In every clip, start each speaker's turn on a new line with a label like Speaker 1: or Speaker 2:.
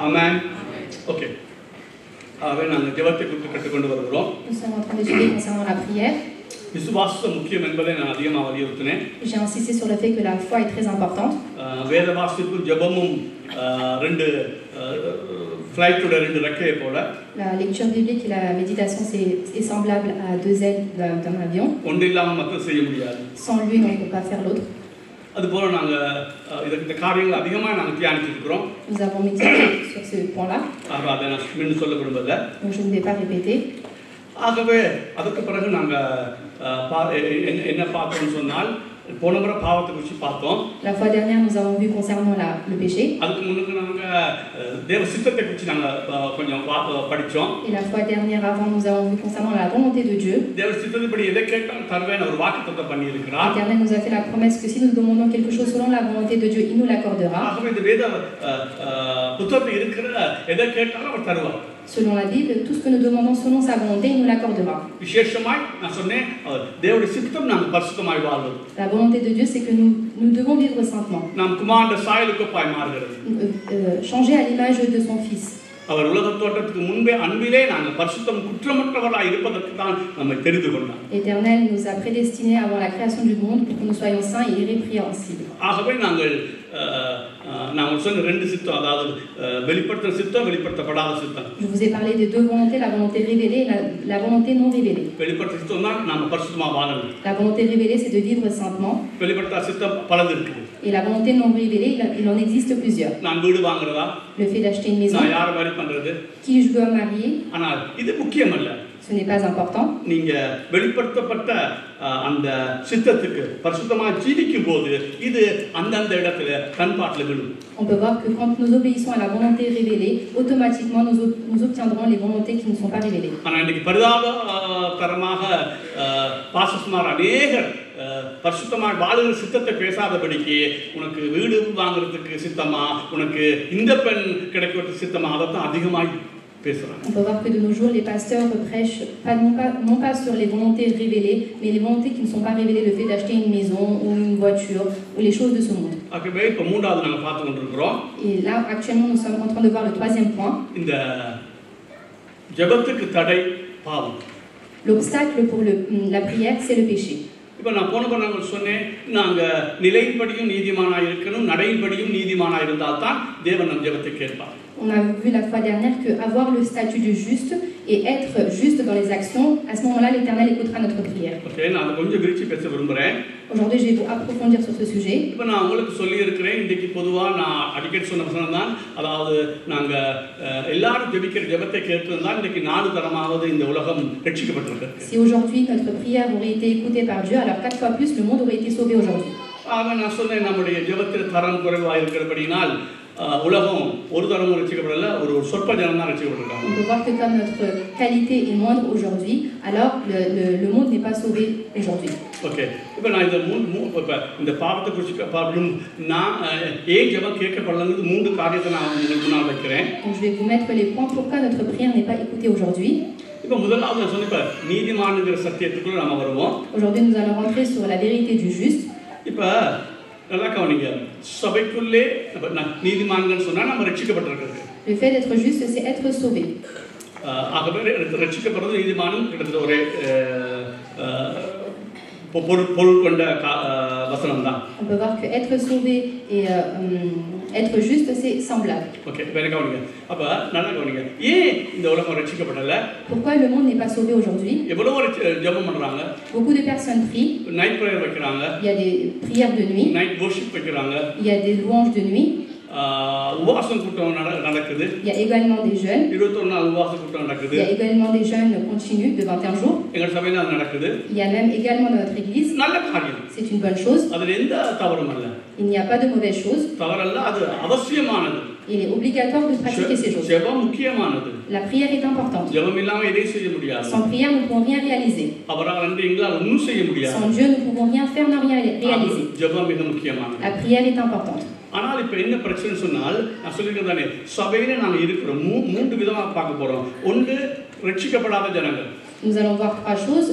Speaker 1: Amen. Okay. நாங்கள் ஜெபத்தை குறித்து கற்றுக்கொண்டு வருகிறோம்.
Speaker 2: Nous sommes en train d'étudier concernant la prière.
Speaker 1: விசுவாசம் முக்கியம் என்பதை நான் அதிகமாக வலியுறுத்தினேன்.
Speaker 2: J'ai insisté sur le fait que la foi est très importante.
Speaker 1: வேத வாசிப்பும் ஜெபமும் ரெண்டு ஃப்ளைட்டோட ரெண்டு ரெக்கையை போல.
Speaker 2: La lecture biblique et la méditation est semblable à deux ailes d'un avion.
Speaker 1: ஒன்று இல்லாமல் மற்ற செய்ய முடியாது.
Speaker 2: Sans lui, on ne peut pas faire l'autre.
Speaker 1: அதுபோல நாங்கள் இந்த காரியங்கள் அதிகமாக நாங்கள் தியானிச்சிருக்கிறோம்.
Speaker 2: Nous avons médité sur ce point-là.
Speaker 1: அதை நான் மீண்டும் சொல்ல விரும்பல.
Speaker 2: Donc je ne vais pas répéter.
Speaker 1: ஆகவே அதுக்கு பிறகு நாங்கள் என்ன பார்த்தோம்னு சொன்னால் போன முறை பாவத்தை குறித்து பார்த்தோம்.
Speaker 2: La fois dernière, nous avons vu concernant le péché.
Speaker 1: அதுக்கு முன்னுக்கு நாங்கள் தேவ சித்தத்தை குறித்து நாங்கள் கொஞ்சம் படித்தோம்.
Speaker 2: Et la fois dernière avant, nous avons vu concernant la volonté de Dieu.
Speaker 1: தேவ சித்தத்தின்படி எதை கேட்டாலும் தருவேன் ஒரு வாக்குத்தத்தம் பண்ணி இருக்கிறார்.
Speaker 2: L'Éternel nous a fait la promesse que si nous demandons quelque chose selon la volonté de Dieu, il nous l'accordera.
Speaker 1: ஆகவே இந்த வேத புத்தகத்தில் இருக்கிற எதை கேட்டாலும் அவர் தருவார்.
Speaker 2: Selon la Bible, tout ce que nous demandons selon sa volonté, il nous l'accordera.
Speaker 1: விசேஷமாய் நான் சொன்னேன் தேவனுடைய சித்தம் நாங்கள் பரிசுத்தமாய் வாழ்வது.
Speaker 2: La volonté de Dieu, c'est que nous devons vivre saintement.
Speaker 1: நாம் குமாரனுடைய சாயலுக்கு ஒப்பாய் மாறுகிறது.
Speaker 2: Changer à l'image de son Fils.
Speaker 1: அவர் உலகத் தோற்றத்துக்கு முன்பே அன்பிலே நாங்கள் பரிசுத்தம் குற்றமற்றவர்களாய் இருப்பதற்கு தான் நம்மை தெரிந்து கொண்டார்.
Speaker 2: L'Éternel nous a prédestinés avant la création du monde pour que nous soyons saints et irrépréhensibles.
Speaker 1: ஆகவே நாங்கள் சொன்ன ரெண்டு சித்தம், அதாவது வெளிப்படுத்துகிற சித்தம், வெளிப்படுத்தப்படாத சித்தம்.
Speaker 2: Je vous ai parlé des deux volontés, la volonté révélée et la volonté non révélée.
Speaker 1: வெளிப்படுத்த சித்தம் தான் நாம் பரிசுத்தமாக வாழணும்.
Speaker 2: La volonté révélée, c'est de vivre saintement.
Speaker 1: வெளிப்படுத்தாத சித்தம் பலது இருக்குது.
Speaker 2: Et la volonté non révélée, il en existe plusieurs.
Speaker 1: நான் வீடு வாங்குறதா?
Speaker 2: Le fait d'acheter une maison.
Speaker 1: நான் யாரை மாதிரி பண்றது?
Speaker 2: Qui je dois marier?
Speaker 1: ஆனால் இது முக்கியம் அல்ல.
Speaker 2: Ce n'est pas important.
Speaker 1: நீங்க வெளிப்படுத்தப்பட்ட அந்த சித்தத்துக்கு பரிசுத்தமாக ஜீவிக்கும் போது இது அந்தந்த இடத்துல கண்பாட்டில் விழும்.
Speaker 2: On peut voir que quand nous obéissons à la volonté révélée, automatiquement nous obtiendrons les volontés qui ne sont pas révélées.
Speaker 1: ஆனால் இன்னைக்கு பரிதாபகரமாக பாசஸ்மார் அநேகர் பரிசுத்தமாக வாழுகிற சித்தத்தை பேசாதபடிக்கு உனக்கு வீடு வாங்குறதுக்கு சித்தமா, உனக்கு இந்த பெண் கிடைக்கிறதுக்கு சித்தமா, அதைத்தான் அதிகமாக பேசுறாங்க.
Speaker 2: On peut voir que de nos jours les pasteurs prêchent non pas sur les volontés révélées, mais les volontés qui ne sont pas révélées, le fait d'acheter une maison ou une voiture ou les choses de ce monde.
Speaker 1: ஆகவே இப்போ மூன்றாவது நாங்கள் பார்த்து கொண்டிருக்கிறோம்.
Speaker 2: Et là actuellement nous sommes en train de voir le troisième point.
Speaker 1: இந்த ஜெபத்துக்கு தடை பாவம்.
Speaker 2: L'obstacle pour la prière, c'est le péché.
Speaker 1: இப்போ நான் நாங்கள் சொன்னேன், நாங்கள் நிலையின்படியும் நீதிமானாக இருக்கணும், நடையின்படியும் நீதிமானாக இருந்தால் தான் தேவன் நம் ஜெபத்தை கேட்பார்.
Speaker 2: On a vu la fois dernière que avoir le statut de juste et être juste dans les actions, à ce moment-là, l'Éternel écoutera notre prière.
Speaker 1: Okay, நான் கொஞ்சம் விரிச்சு பேச விரும்புறேன்.
Speaker 2: Aujourd'hui, je vais vous approfondir sur ce sujet.
Speaker 1: இப்போ நான் உங்களுக்கு சொல்லி இருக்கிறேன், இன்னைக்கு பொதுவா நான் அடிக்கடி சொன்ன வசனம் தான், அதாவது நாங்க எல்லாரும் ஜெபிக்கிற ஜெபத்தை கேட்டிருந்தா இன்னைக்கு 4 தரமாவது இந்த உலகம் ரட்சிக்கப்பட்டிருக்கு.
Speaker 2: Si aujourd'hui notre prière aurait été écoutée par Dieu, alors 4 fois plus le monde aurait été sauvé aujourd'hui.
Speaker 1: நான் சொன்னேன் நம்முடைய ஜெபத்தில் தரம் குறைவாக இருக்கிறபடினால் உலகம் ஒரு தரமும் ரட்சிக்கப்படல, ஒரு சொற்ப ஜனம் தான் ரட்சிக்கப்பட்டிருக்காங்க.
Speaker 2: On peut voir que comme notre qualité est moindre aujourd'hui, alors le monde n'est pas sauvé aujourd'hui.
Speaker 1: Okay, இப்போ நான் இந்த பாவத்தை குறித்து பாவம் நான் ஏன் ஜெபம் கேட்கப்படலங்கிறது 3 காரியத்தை நான் உங்களுக்கு முன்னால் வைக்கிறேன்.
Speaker 2: Donc je vais vous mettre les points pourquoi notre prière n'est pas écoutée aujourd'hui.
Speaker 1: இப்போ முதலாவது நான் சொன்ன நீதிமான்ங்கிற சத்தியத்துக்குள்ள நம்ம வருவோம்.
Speaker 2: Aujourd'hui nous allons rentrer sur la vérité du juste.
Speaker 1: இப்போ நல்லா கவனிங்க, சபைக்குள்ளே நீதிமான்கள் சொன்னா நம்ம ரட்சிக்கப்பட்டிருக்கிறது.
Speaker 2: Le fait d'être juste, c'est être sauvé.
Speaker 1: ஆகவே ரட்சிக்கப்படுறது நீதிமானும் கிட்டத்தட்ட ஒரே பொருள் கொண்ட வசனம் தான்.
Speaker 2: On peut voir que être sauvé et être juste, c'est semblable.
Speaker 1: Okay, வேற கவனிங்க. அப்ப நல்லா கவனிங்க, ஏன் இந்த உலகம் ரட்சிக்கப்படல?
Speaker 2: Pourquoi le monde n'est pas sauvé aujourd'hui?
Speaker 1: எவ்வளவு ஜெபம் பண்றாங்க?
Speaker 2: Beaucoup de personnes prient.
Speaker 1: Night prayer வைக்கிறாங்க.
Speaker 2: Il y a des prières de nuit.
Speaker 1: Night worship வைக்கிறாங்க.
Speaker 2: Il y a des louanges de nuit.
Speaker 1: உபவாசம் கூட்டம் நடக்குது.
Speaker 2: Il y a également des jeûnes.
Speaker 1: 21 நாள் உபவாச கூட்டம் நடக்குது.
Speaker 2: Il y a également des jeûnes continus de 21 jours.
Speaker 1: எங்க சபையில அது நடக்குது.
Speaker 2: Il y a même également dans notre église.
Speaker 1: நல்ல காரியம்.
Speaker 2: C'est une bonne chose.
Speaker 1: அதுல எந்த தவறும் இல்ல.
Speaker 2: Il n'y a pas de mauvaise chose.
Speaker 1: தவறல்ல, அது அவசியமானது.
Speaker 2: Il est obligatoire de pratiquer ces choses.
Speaker 1: ஜெபம் முக்கியமானது.
Speaker 2: La prière est importante.
Speaker 1: ஜெபம் இல்லாம எதையும் செய்ய முடியாது.
Speaker 2: Sans prière, nous ne pouvons rien réaliser.
Speaker 1: அவரால் அன்றி எங்களால் ஒன்றும் செய்ய முடியாது.
Speaker 2: Sans Dieu, nous ne pouvons rien faire, rien réaliser.
Speaker 1: ஜெபம் மிக முக்கியமானது.
Speaker 2: La prière est importante.
Speaker 1: ஆனால் இப்போ என்ன பிரச்சனை சொன்னால், நான் சொல்லியிருக்கேன் தானே, சபையில நாங்கள் இருக்கிறோம் 3 விதமாக பார்க்க போறோம். ஒன்று ரட்சிக்கப்படாத ஜனங்கள்.
Speaker 2: Nous allons voir 3 choses.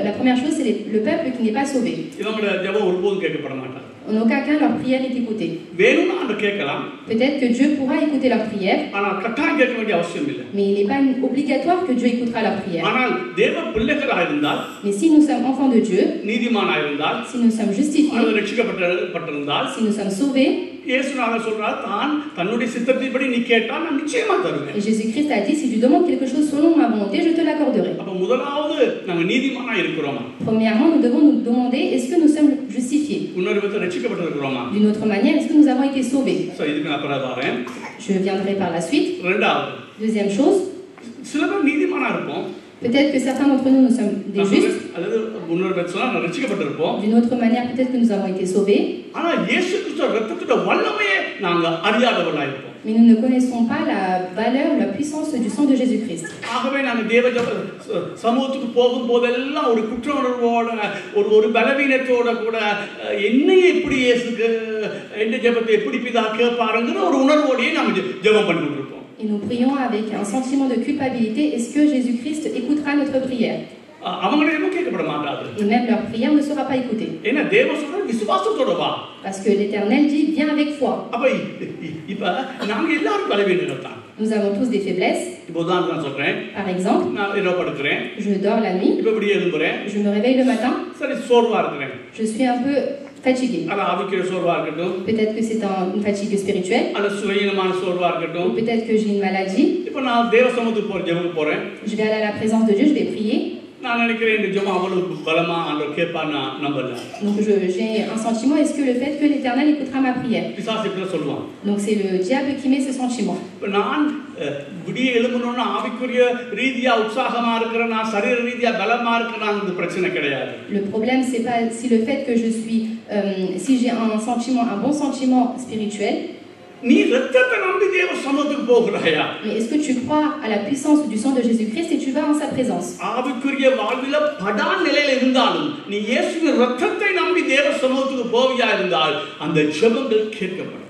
Speaker 2: La première chose, c'est le peuple qui n'est pas sauvé.
Speaker 1: இவங்களோட ஜெபம் ஒருபோதும் கேட்கப்பட மாட்டாங்க.
Speaker 2: En aucun cas, leur prière est écoutée.
Speaker 1: வேணும்னா அந்த கேட்கலாம்.
Speaker 2: Peut-être que Dieu pourra écouter leur prière,
Speaker 1: ஆனால் கட்டாயம் கேட்க வேண்டிய அவசியம் இல்லை.
Speaker 2: mais il n'est pas obligatoire que Dieu écoutera leur prière.
Speaker 1: ஆனால் தேவ பிள்ளைகளாக இருந்தால்,
Speaker 2: Mais si nous sommes enfants de Dieu,
Speaker 1: நீதிமானாக இருந்தால்,
Speaker 2: si nous sommes justifiés,
Speaker 1: அல்லது ரட்சிக்கப்பட்டிருந்தால்,
Speaker 2: si nous sommes sauvés,
Speaker 1: இயேசுநாதர் சொல்றார், தான் தன்னுடைய சித்தத்தின்படி நீ கேட்டால் நான் நிச்சயமா தருவேன்.
Speaker 2: et Jésus-Christ a dit, si tu demandes quelque chose selon ma volonté, je te l'accorderai.
Speaker 1: அப்ப முதலாவது நாங்க நீதிமானா இருக்கிறோமா?
Speaker 2: Premièrement, nous devons nous demander, est-ce que nous sommes justifiés?
Speaker 1: இன்னொரு விதத்தில் ரட்சிக்கப்பட்டிருக்கிறோமா?
Speaker 2: D'une autre manière, est-ce que nous avons été sauvés?
Speaker 1: So இதுக்கு நான் பிறகு வரேன்.
Speaker 2: Je viendrai par la suite.
Speaker 1: இரண்டாவது,
Speaker 2: Deuxième chose,
Speaker 1: சில பேர் நீதிமானா இருப்போம்.
Speaker 2: peut-être que certains d'entre nous, nous sommes des justes.
Speaker 1: அல்லது இன்னொரு விதத்தில் சொன்னா நான் ரட்சிக்கப்பட்டிருப்போம்.
Speaker 2: D'une autre manière, peut-être que nous avons été sauvés.
Speaker 1: ஆனா இயேசு கிறிஸ்து ரத்தத்தோட வல்லமையை நாங்க அறியாதவர்களா இருப்போம்.
Speaker 2: Mais nous ne connaissons pas la valeur, la puissance du sang de Jésus-Christ.
Speaker 1: ஆகவே நாங்க தேவ சமூகத்துக்கு போகும்போதெல்லாம் ஒரு குற்ற உணர்வோட ஒரு பலவீனத்தோட கூட என்னை எப்படி இயேசுக்கு எந்த ஜெபத்தை எப்படி பிதா கேட்பாருங்கிற ஒரு உணர்வோடையே நாம ஜெபம் பண்ணிட்டு இருப்போம்.
Speaker 2: Et nous prions avec un sentiment de culpabilité. Est-ce que Jésus-Christ écoutera notre prière?
Speaker 1: அவங்களே கேட்கப்பட மாட்டாது.
Speaker 2: Et même leur prière ne sera pas écoutée.
Speaker 1: ஏன்னா தேவ சொல்ற விசுவாசத்தோட வா.
Speaker 2: Parce que l'Éternel dit, viens avec foi.
Speaker 1: அப்ப இப்ப நாங்க எல்லாரும் பலவீனர்கள் தான்.
Speaker 2: Nous avons tous des faiblesses.
Speaker 1: இப்போ உதாரணம் சொல்றேன்.
Speaker 2: Par exemple,
Speaker 1: நான் இரவு படுக்கிறேன்.
Speaker 2: je dors la nuit.
Speaker 1: இப்ப இப்படி எழும்புறேன்.
Speaker 2: Je me réveille le matin.
Speaker 1: சரி சோர்வா இருக்கிறேன்.
Speaker 2: Je suis un peu fatigué.
Speaker 1: அல்ல ஆவிக்குரிய சோர்வா இருக்கட்டும்.
Speaker 2: Peut-être que c'est une fatigue spirituelle.
Speaker 1: அல்ல சுயநலமான சோர்வா இருக்கட்டும்.
Speaker 2: Peut-être que j'ai une maladie.
Speaker 1: இப்போ நான் தேவ சமூகத்துக்கு ஜெபம் போறேன்.
Speaker 2: Je vais aller à la présence de Dieu, je vais prier.
Speaker 1: நான் நினைக்கிறேன் இந்த ஜெபம் அவ்வளவு பலமா ஆண்டவர் கேட்பார் நான் நம்பல.
Speaker 2: Donc j'ai un sentiment, est-ce que le fait que l'Éternel écoutera ma prière?
Speaker 1: பிசாசு இப்படி சொல்லுவான்.
Speaker 2: Donc c'est le diable qui met ce sentiment.
Speaker 1: இப்போ நான் விடிய எழும்பணும்னா ஆவிக்குரிய ரீதியா உற்சாகமா இருக்கிறேன், நான் சரீர ரீதியா பலமா இருக்கிறேன், அந்த பிரச்சனை கிடையாது.
Speaker 2: Le problème c'est pas si le fait que je suis si j'ai un sentiment, un bon sentiment spirituel.
Speaker 1: நீ ரத்தத்தை நம்பி தேவ சமூகத்துக்கு போகிறாயா?
Speaker 2: Mais est-ce que tu crois à la puissance du sang de Jésus-Christ et tu vas en sa présence?
Speaker 1: ஆவிக்குரிய வாழ்வில படான் நிலையில இருந்தாலும் நீ இயேசுவின் ரத்தத்தை நம்பி தேவ சமூகத்துக்கு போவியா இருந்தால் அந்த ஜெபங்கள் கேட்கப்படும்.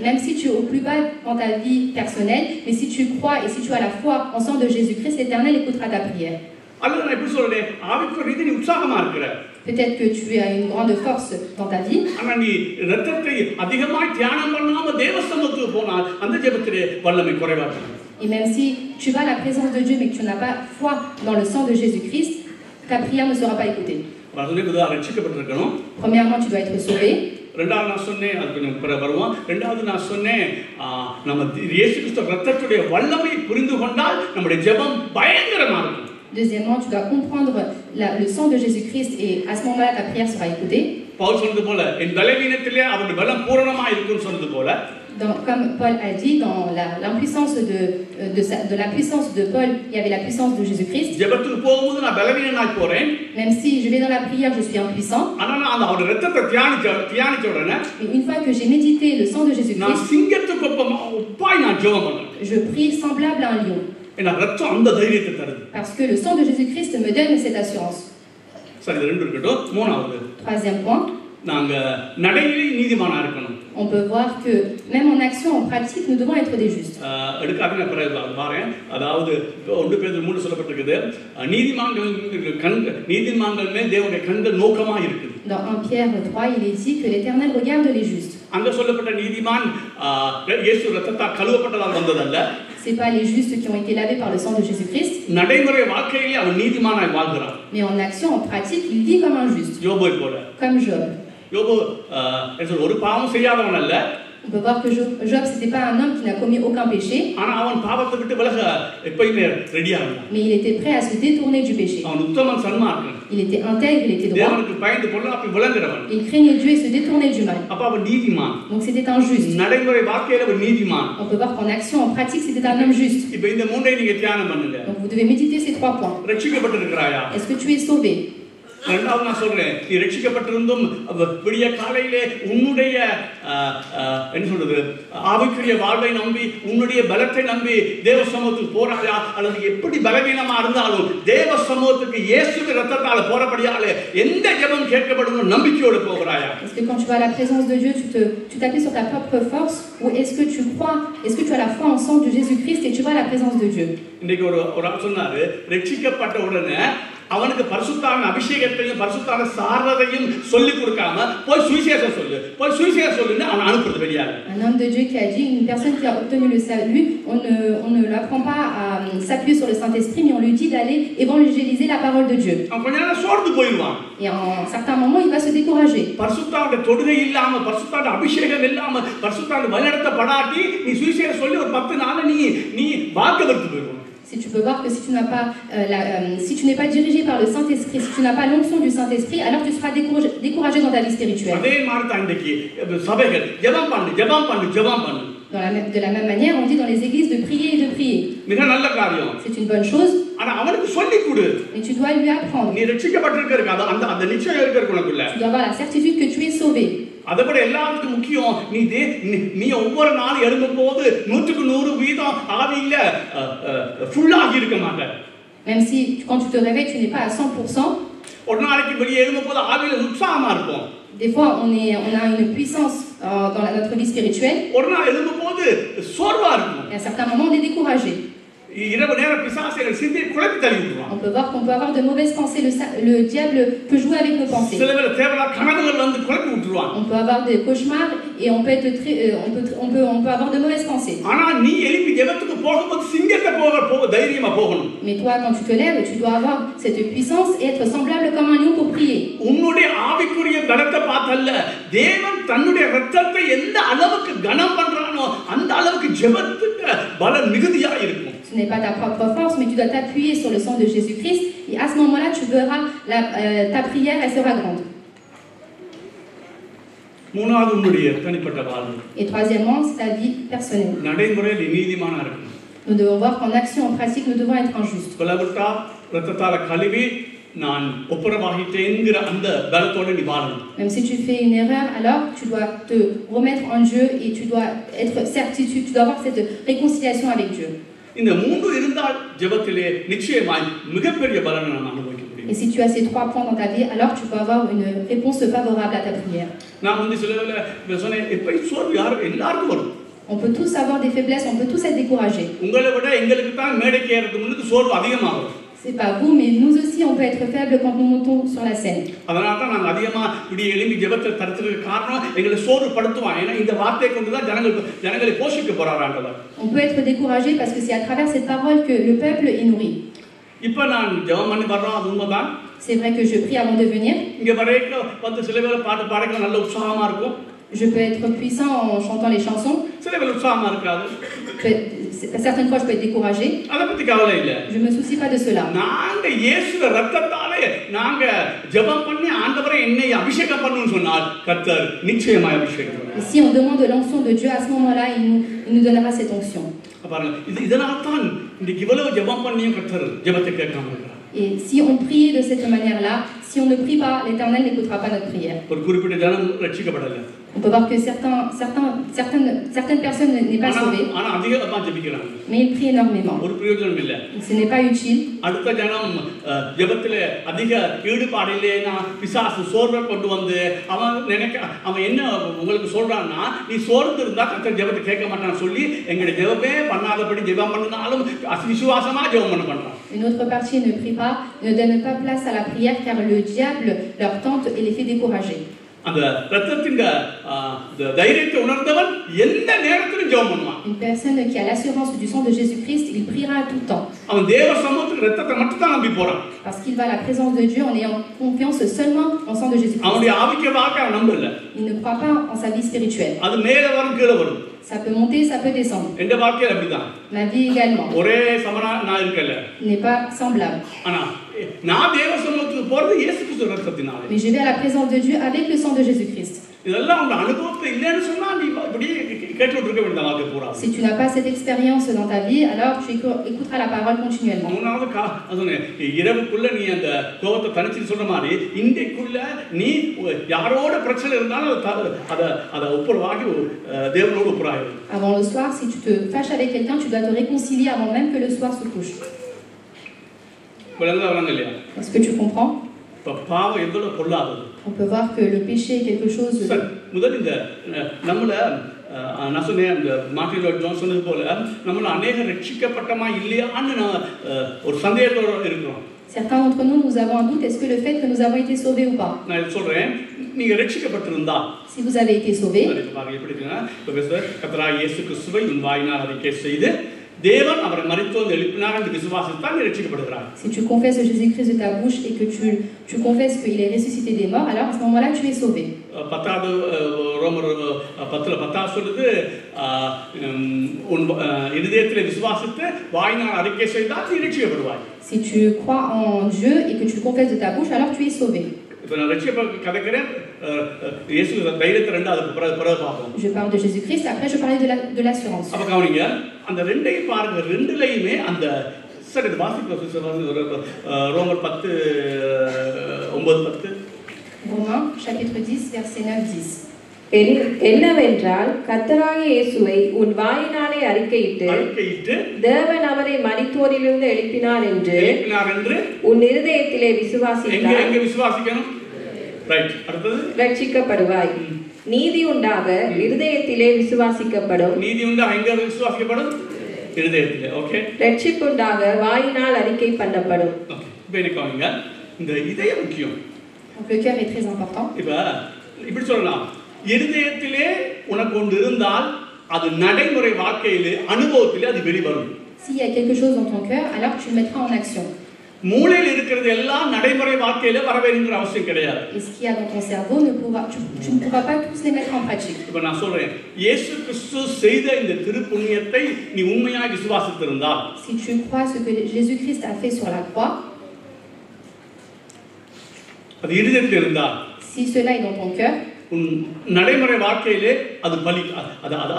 Speaker 2: Même si tu es au plus bas dans ta vie personnelle, mais si tu crois et si tu as la foi en sang de Jésus-Christ, l'Éternel écoutera ta prière.
Speaker 1: அல்லது நான் எப்படி சொல்றேன், ஆவிக்குரிய ரீதியா நீ உற்சாகமா இருக்கிற.
Speaker 2: Peut-être que tu as une grande force dans ta vie.
Speaker 1: ஆனா நீ ரத்தத்தை அதிகமாக தியானம் பண்ணாம தேவ சமூகத்துக்கு போனால் அந்த ஜெபத்திலே வல்லமை குறைவா இருக்கும்.
Speaker 2: Et même si tu vas à la présence de Dieu mais que tu n'as pas foi dans le sang de Jésus-Christ, ta prière ne sera pas écoutée.
Speaker 1: ரட்சிக்கப்பட்டிருக்கணும்.
Speaker 2: Premièrement, tu dois être sauvé.
Speaker 1: ரெண்டாவது நான் சொன்னேன், அது கொஞ்சம் வருவோம். ரெண்டாவது நான் சொன்னேன், நம்ம இயேசு கிறிஸ்து ரத்தத்துடைய வல்லமை புரிந்து கொண்டால் நம்முடைய ஜெபம் பயங்கரமா இருக்கும்.
Speaker 2: Deuxièmement, tu dois comprendre le sang de Jésus-Christ et à ce moment-là, ta prière sera écoutée.
Speaker 1: Pavul சொன்னது போல என் பலவீனத்திலே அவருடைய பலம் பூரணமா இருக்குன்னு சொன்னது போல,
Speaker 2: comme Paul a dit, dans l'impuissance de la puissance de Paul, il y avait la puissance de Jésus-Christ.
Speaker 1: ஜெபத்துக்கு போகும்போது நான் பலவீனனாய் போறேன்.
Speaker 2: Même si je vais dans la prière, je suis impuissant.
Speaker 1: ஆனா நான் அவருடைய ரத்தத்தை தியானிச்ச உடனே,
Speaker 2: une fois que j'ai médité le sang de Jésus-Christ,
Speaker 1: நான் சிங்கத்துக்கு ஒப்பாய் நான் ஜெபம் பண்ணேன்.
Speaker 2: je prie semblable à un lion.
Speaker 1: ஏன்னா ரத்தம் அந்த தைரியத்தை தருது.
Speaker 2: Parce que le sang de Jésus-Christ me donne cette assurance.
Speaker 1: சரி, ரெண்டு இருக்கட்டும். மூணாவது,
Speaker 2: Troisième point,
Speaker 1: நாங்க நடையிலே நீதிமானா இருக்கணும்.
Speaker 2: on peut voir que même en action, en pratique, nous devons être des justes.
Speaker 1: எடுக்காதீங்க, பிறகு பாருங்க. அதாவது 1 பேதுரு 3 சொல்லப்பட்டிருக்குது, நீதிமான்கள் மேல் தேவனுடைய கண்கள் நோக்கமா இருக்குது.
Speaker 2: Dans 1 Pierre 3, il est dit que l'Éternel regarde les justes.
Speaker 1: அங்க சொல்லப்பட்ட நீதிமான் இயேசு ரத்தத்தால் கழுவப்பட்டதால் வந்ததல்ல.
Speaker 2: C'est pas les justes qui ont été lavés par le sang de Jésus-Christ.
Speaker 1: நடைமுறை வாழ்க்கையிலே அவன் நீதிமானாய் வாழ்கிறான்.
Speaker 2: Mais en action, en pratique, il vit comme un juste.
Speaker 1: யோபை போல.
Speaker 2: Comme Job.
Speaker 1: யோபு ஒரு பாவம் செய்யாதவன் அல்ல.
Speaker 2: On peut voir que Job, c'était pas un homme qui n'a commis aucun péché.
Speaker 1: ஆனா அவன் பாவத்தை விட்டு விலக எப்பயுமே ரெடியா இருந்தான்.
Speaker 2: Mais il était prêt à se détourner du péché.
Speaker 1: அவன் உத்தமன் சன்மார்க்கன்.
Speaker 2: Il était intègre, il était droit.
Speaker 1: தேவனுக்கு பயந்து பொல்லாப்பை விலங்குறவன்.
Speaker 2: Il craignait Dieu et se détournait du mal.
Speaker 1: அப்ப அவன் நீதிமான்.
Speaker 2: Donc c'était un juste.
Speaker 1: நடைமுறை வாழ்க்கையில அவன் நீதிமான்.
Speaker 2: On peut voir qu'en action, en pratique, c'était un homme juste.
Speaker 1: இப்போ இந்த மூன்றை நீங்க தியானம் பண்ணுங்க.
Speaker 2: Donc vous devez méditer ces 3 points.
Speaker 1: ரட்சிக்கப்பட்டிருக்கிறாயா?
Speaker 2: Est-ce que tu es sauvé?
Speaker 1: ரெண்டாவது நான் சொல்றேன், நீ ரட்சிக்கப்பட்டிருந்தும் விடிய காலையிலே உன்னுடைய என்ன சொல்றது ஆவிக்குரிய வாழ்வை நம்பி உன்னுடைய பலத்தை நம்பி தேவ சமூகத்துக்கு போறாயா? அல்லது எப்படி பலவீனமா இருந்தாலும் தேவ சமூகத்துக்கு இயேசுவின் ரத்தத்தால போறபடியாலே எந்த ஜெபம் கேட்கப்படும் நம்பிக்கையோடு போகிறாயா?
Speaker 2: Est-ce que quand tu vas à la présence de Dieu, tu t'appuies sur ta propre force, ou est-ce que tu crois, est-ce que tu as la foi en sang de Jésus-Christ et tu vas à la présence de Dieu?
Speaker 1: இன்னைக்கு ஒரு சொன்னாரு, ரட்சிக்கப்பட்ட உடனே அவனுக்கு பரிசுத்தான அபிஷேகத்தையும் பரிசுத்தான சாரதையும் சொல்லி கொடுக்காம போய் சுவிசேஷம் சொல்லு போய் சுவிசேஷம் சொல்லுன்னு அவன் அனுப்புறது வெளியாக.
Speaker 2: Un homme de Dieu qui a dit, une personne qui a obtenu le salut, on ne l'apprend pas à s'appuyer sur le Saint-Esprit, mais on lui dit d'aller évangéliser la parole de Dieu.
Speaker 1: அவன் கொஞ்ச நேரம் சோர்ந்து போயிடுவான்.
Speaker 2: Et en certains moments, il va se décourager.
Speaker 1: பரிசுத்தான தொடுகை இல்லாம பரிசுத்தான அபிஷேகம் இல்லாம பரிசுத்தான வழிநடத்தப்படாட்டி நீ சுவிசேஷம் சொல்லி ஒரு 10 நாள் நீ வாக்கவர்த்து போயிடுவான்.
Speaker 2: Si tu peux voir que si tu n'as pas, si tu n'es pas dirigé par le Saint-Esprit, si tu n'as pas l'onction du Saint-Esprit, alors tu seras découragé dans ta vie spirituelle.
Speaker 1: அதே மாதிரி தான் இன்னைக்கு சபைகள் ஜெபம் பண்ணு ஜெபம் பண்ணு ஜெபம் பண்ணு.
Speaker 2: De la même manière, on dit dans les églises de prier et de prier.
Speaker 1: மிக நல்ல காரியம்.
Speaker 2: C'est une bonne chose.
Speaker 1: ஆனா அவனுக்கு சொல்லி கொடு.
Speaker 2: Mais tu dois lui apprendre.
Speaker 1: நீ ரட்சிக்கப்பட்டிருக்க அந்த நிச்சயம் இருக்கு உனக்குள்ள.
Speaker 2: Tu dois avoir la certitude que tu es sauvé.
Speaker 1: அதோட எல்லாத்துக்கும் முக்கியம் நீ ஒவ்வொரு நாள் எழும்பும்போது 100% ஆவியில ஃபுல்லாகி இருக்க மாட்ட.
Speaker 2: Même si quand tu te réveilles, tu n'es pas à 100%.
Speaker 1: ஒரு நாளைக்கு வெளியே எழும்பும்போது ஆவியில உற்சாகமா இருக்கும்.
Speaker 2: Des fois, on a une puissance dans notre vie spirituelle.
Speaker 1: ஒரு நாள் எழும்பும்போது சோர்வா இருக்கும்.
Speaker 2: Et à certains moments, on est découragé.
Speaker 1: இரவு நேரம் பிசாசுகள் சிந்தி குழப்பி தள்ளி விடுவான்.
Speaker 2: On peut voir qu'on peut avoir de mauvaises pensées. Le diable peut jouer avec nos pensées.
Speaker 1: சில வேளை தேவலா கனவுகள் வந்து குழப்பி விட்டுருவான்.
Speaker 2: On peut avoir des cauchemars et on peut avoir de mauvaises pensées.
Speaker 1: ஆனா நீ எழுப்பி ஜெபத்துக்கு போகும்போது சிங்கத்தை போக தைரியமா போகணும்.
Speaker 2: Mais toi, quand tu te lèves, tu dois avoir cette puissance et être semblable comme un lion pour prier.
Speaker 1: உன்னுடைய ஆவிக்குரிய கனத்தை பார்த்தல்ல, தேவன் தன்னுடைய இரத்தத்தை எந்த அளவுக்கு கனம் பண்றானோ அந்த அளவுக்கு ஜெபத்துக்கு பலம் மிகுதியா இருக்கும்.
Speaker 2: Ce n'est pas ta propre force, mais tu dois t'appuyer sur le sang de Jésus-Christ. Et à ce moment-là, tu verras ta prière, elle sera grande.
Speaker 1: மூணாவது உன்னுடைய தனிப்பட்ட வாழ்வு.
Speaker 2: Et troisièmement, c'est ta vie personnelle.
Speaker 1: நடைமுறையில் நீதிமானா இருக்கணும்.
Speaker 2: Nous devons voir qu'en action, en pratique, nous devons être injustes.
Speaker 1: கொலவட்டா இரத்தத்தால கழுவி நான் ஒப்புரவாகிட்டேங்கிற அந்த பலத்தோட நீ வாழணும்.
Speaker 2: Même si tu fais une erreur, alors tu dois te remettre en Dieu et tu dois être certitude, tu dois avoir cette réconciliation avec Dieu.
Speaker 1: இந்த மூன்று இருந்தால் ஜெபத்திலே நிச்சயமாய் மிகப்பெரிய பலனை நாம் அனுபவிக்க முடியும்.
Speaker 2: Et si tu as ces trois points dans ta vie, alors tu peux avoir une réponse favorable à ta prière.
Speaker 1: நான் வந்து சிலவேளை சொன்னேன் எப்ப சோர்வு எல்லாருக்கும் வரும்.
Speaker 2: On peut tous avoir des faiblesses, on peut tous être découragés.
Speaker 1: உங்களை விட எங்களுக்கு தான் மேடைக்கு ஏறதுக்கு முன்னுக்கு சோர்வு அதிகமாகும்.
Speaker 2: C'est pas vous, mais nous aussi on peut être faibles quand nous montons sur la scène.
Speaker 1: அதனால தான் நாங்க அதிகமா இப்படி எழும்பி ஜெபத்தை தடுத்துறதுக்கு காரணம் எங்களை சோர்வுபடுத்துவான். ஏன்னா இந்த வார்த்தையை கொண்டு தான் ஜனங்களை போஷிக்க போறார் ஆண்டவர்.
Speaker 2: On peut être découragé parce que c'est à travers cette parole que le peuple est nourri.
Speaker 1: இப்போ நான் ஜெபம் பண்ணி வர்றோம், அது உண்மைதான்.
Speaker 2: C'est vrai que je prie avant de venir.
Speaker 1: இங்க வரைக்கும் வந்து சில வேளை பாட்டு பாடக்க நல்ல உற்சாகமா இருக்கும்.
Speaker 2: Je peux être puissant en chantant les chansons.
Speaker 1: சில வேளை உற்சாகமா இருக்காது.
Speaker 2: Certaines fois je peux être découragé.
Speaker 1: அத பத்தி கவலை இல்ல.
Speaker 2: Je me soucie pas de cela.
Speaker 1: நாங்க இயேசுவின் இரத்தத்தாலே நாங்க ஜெபம் பண்ணி ஆண்டவரே என்னை அபிஷேகம் பண்ணுன்னு சொன்னால் கர்த்தர் நிச்சயமாய் அபிஷேகம் பண்ணுவார்.
Speaker 2: Et si on demande l'onction de Dieu, à ce moment-là, il nous donnera cette onction.
Speaker 1: பாருங்க, இதனால தான் இன்னைக்கு இவ்வளவு ஜெபம் பண்ணியும் கர்த்தர் ஜெபத்தை கேட்காம இருக்கிறார்.
Speaker 2: Et si on prie de cette manière-là, si on ne prie pas, l'Éternel n'écoutera pas notre prière.
Speaker 1: ஒரு குறிப்பிட்ட ஜனம் ரட்சிக்கப்படல.
Speaker 2: On peut voir que certaines personnes n'est pas sauvées.
Speaker 1: ஆனா அதிகமா ஜெபிக்கிறாங்க.
Speaker 2: Mais ils prient énormément.
Speaker 1: ஒரு பிரயோஜனம் இல்ல.
Speaker 2: Ce n'est pas utile.
Speaker 1: அடுத்த ஜனம் ஜெபத்திலே அதிக ஈடுபாடு இல்லைன்னா பிசாசு சோர்வை கொண்டு வந்து அவன் என்ன உங்களுக்கு சொல்றான்னா, நீ சோர்ந்து இருந்தா கர்த்தர் ஜெபத்தை கேட்க மாட்டான்னு சொல்லி எங்களுடைய ஜெபமே பண்ணாதபடி ஜெபம் பண்ணினாலும் விசுவாசமா ஜெபம் பண்றான்.
Speaker 2: Une autre partie ne prie pas, ne donne pas place à la prière car le diable leur tente et les fait décourager.
Speaker 1: அந்த இரத்தத்தின் தைரியத்தை உணர்ந்தவன் எந்த நேரத்திலும் ஜெபம் பண்ணுவான்.
Speaker 2: Une personne qui a l'assurance du sang de Jésus-Christ, il priera tout le temps.
Speaker 1: அவன் தேவ சமூகத்துக்கு இரத்தத்தை மட்டும் தான் நம்பி போறான்.
Speaker 2: Parce qu'il va à la présence de Dieu en ayant confiance seulement en sang de Jésus-Christ.
Speaker 1: அவனுடைய ஆவிக்குரிய வாழ்க்கை அவன் நம்பல.
Speaker 2: Il ne croit pas en sa vie spirituelle.
Speaker 1: அது மேல வரும் கீழ வரும்.
Speaker 2: Ça peut monter, ça peut descendre.
Speaker 1: எந்த வாழ்க்கையில அப்படிதான்.
Speaker 2: Ma vie également.
Speaker 1: ஒரே சமனா நான் இருக்கல.
Speaker 2: N'est pas semblable.
Speaker 1: ஆனா நான் தேவ சமூகத்துக்கு போறது இயேசு கிறிஸ்து இரத்தத்தினால.
Speaker 2: Mais je vais à la présence de Dieu avec le sang de Jésus-Christ.
Speaker 1: இதெல்லாம் உங்க அனுபவத்துல இல்லன்னு சொன்னா நீ இப்படி கேட்டுட்டு இருக்க வேண்டிய வாக்கு பூரா.
Speaker 2: Si tu n'as pas cette expérience dans ta vie, alors tu écouteras la parole continuellement.
Speaker 1: மூணாவது அதுனே இரவுக்குள்ள நீ அந்த கோபத்தை தனிச்சு சொல்ற மாதிரி இன்றைக்குள்ள நீ யாரோட பிரச்சனை இருந்தாலும் அத ஒப்புரவாகி தேவனோடு ஒப்புராயிரு.
Speaker 2: Avant le soir, si tu te fâches avec quelqu'un, tu dois te réconcilier avant même que le soir se couche. Est-ce que tu comprends?
Speaker 1: பாவம் எவ்வளவு பொல்லாதது.
Speaker 2: On peut voir que le péché est quelque chose.
Speaker 1: முதல்ல இந்த நம்மள நான் சொன்னேன், இந்த Martin Luther John சொன்னது போல நம்மள அநேக ரட்சிக்கப்பட்டமா இல்லையான்னு ஒரு சந்தேகத்தோட இருக்கிறோம்.
Speaker 2: Certains d'entre nous, nous avons un doute, est-ce que le fait que nous avons été sauvés ou pas?
Speaker 1: நான் இது சொல்றேன், நீங்க ரட்சிக்கப்பட்டிருந்தா
Speaker 2: Si vous avez été sauvés,
Speaker 1: எப்படி இருக்குன்னா, கர்த்தராகிய இயேசு கிறிஸ்துவை உன் வாயினால் அறிக்கை செய்து தேவன் அவரை மரித்தோர் எழுப்பினார் என்று விசுவாசித்தால் நீ ரட்சிக்கப்படுகிறாய்.
Speaker 2: si tu confesses Jésus-Christ de ta bouche et que tu confesses qu'il est ressuscité des morts, alors à ce moment-là, tu es sauvé.
Speaker 1: பத்தாவது ரோமர் 10 சொல்லுது, உன் இதயத்திலே விசுவாசித்து வாயினால் அறிக்கை செய்தால் நீ ரட்சிக்கப்படுவாய்.
Speaker 2: Si tu crois en Dieu et que tu le confesses de ta bouche, alors tu es sauvé.
Speaker 1: இப்போ நான் ரட்சிப்பை கதைக்கிறேன், இயேசு தைரியத்தை ரெண்டாவது பிறகு பார்ப்போம்.
Speaker 2: Je parle de Jésus-Christ, après je parlais de l'assurance.
Speaker 1: அப்ப கவனிங்க, அந்த ரெண்டையும் பாருங்க, ரெண்டுலையுமே அந்த சரி வாசிப்பு ரோமர் 10:9-10.
Speaker 2: Romains chapitre 10 verset 9-10.
Speaker 3: என்னவென்றால் கர்த்தராகிய இயேசுவை உன் வாயினாலே அறிக்கையிட்டு தேவன் அவரை மரித்தோரிலிருந்து எழுப்பினார் என்று உன் இருதயத்திலே விசுவாசித்தால்
Speaker 1: எங்க விசுவாசிக்கணும்? ரைட், அடுத்தது
Speaker 3: ரட்சிக்கப்படுவாய். நீதி உண்டாக இருதயத்திலே விசுவாசிக்கப்படும்.
Speaker 1: நீதி உண்டாக எங்க விசுவாசிக்கப்படும்? இருதயத்திலே. ஓகே.
Speaker 3: ரட்சிப்பு உண்டாக வாயினால் அறிக்கை பண்ணப்படும்.
Speaker 1: ஓகே, இப்போ என்ன கவனிங்க, இந்த இதயம் முக்கியம்.
Speaker 2: Donc le cœur est très important.
Speaker 1: இப்படி சொல்லலாம், இருதயத்திலே உனக்கு ஒன்று இருந்தால் அது நடைமுறை வாழ்க்கையிலே அனுபவத்திலே அது வெளிவரும்.
Speaker 2: S'il y a quelque chose dans ton cœur, alors tu le mettras en action.
Speaker 1: மூளையில் இருக்கிறது எல்லாம் நடைமுறை வாழ்க்கையிலே வர வேண்டிய அவசியம் கிடையாது.
Speaker 2: Et ce qu'il y a dans ton cerveau tu ne pourras pas tous les mettre en pratique.
Speaker 1: இப்போ நான் சொல்றேன், இயேசு கிறிஸ்து செய்த இந்த திருப்புண்ணியத்தை நீ உண்மையாக விசுவாசித்திருந்தால்,
Speaker 2: si tu crois ce que Jésus-Christ a fait sur la croix,
Speaker 1: அது இருதயத்தில் இருந்தால்,
Speaker 2: si cela est dans ton cœur,
Speaker 1: உன் நடைமுறை வாழ்க்கையிலே அது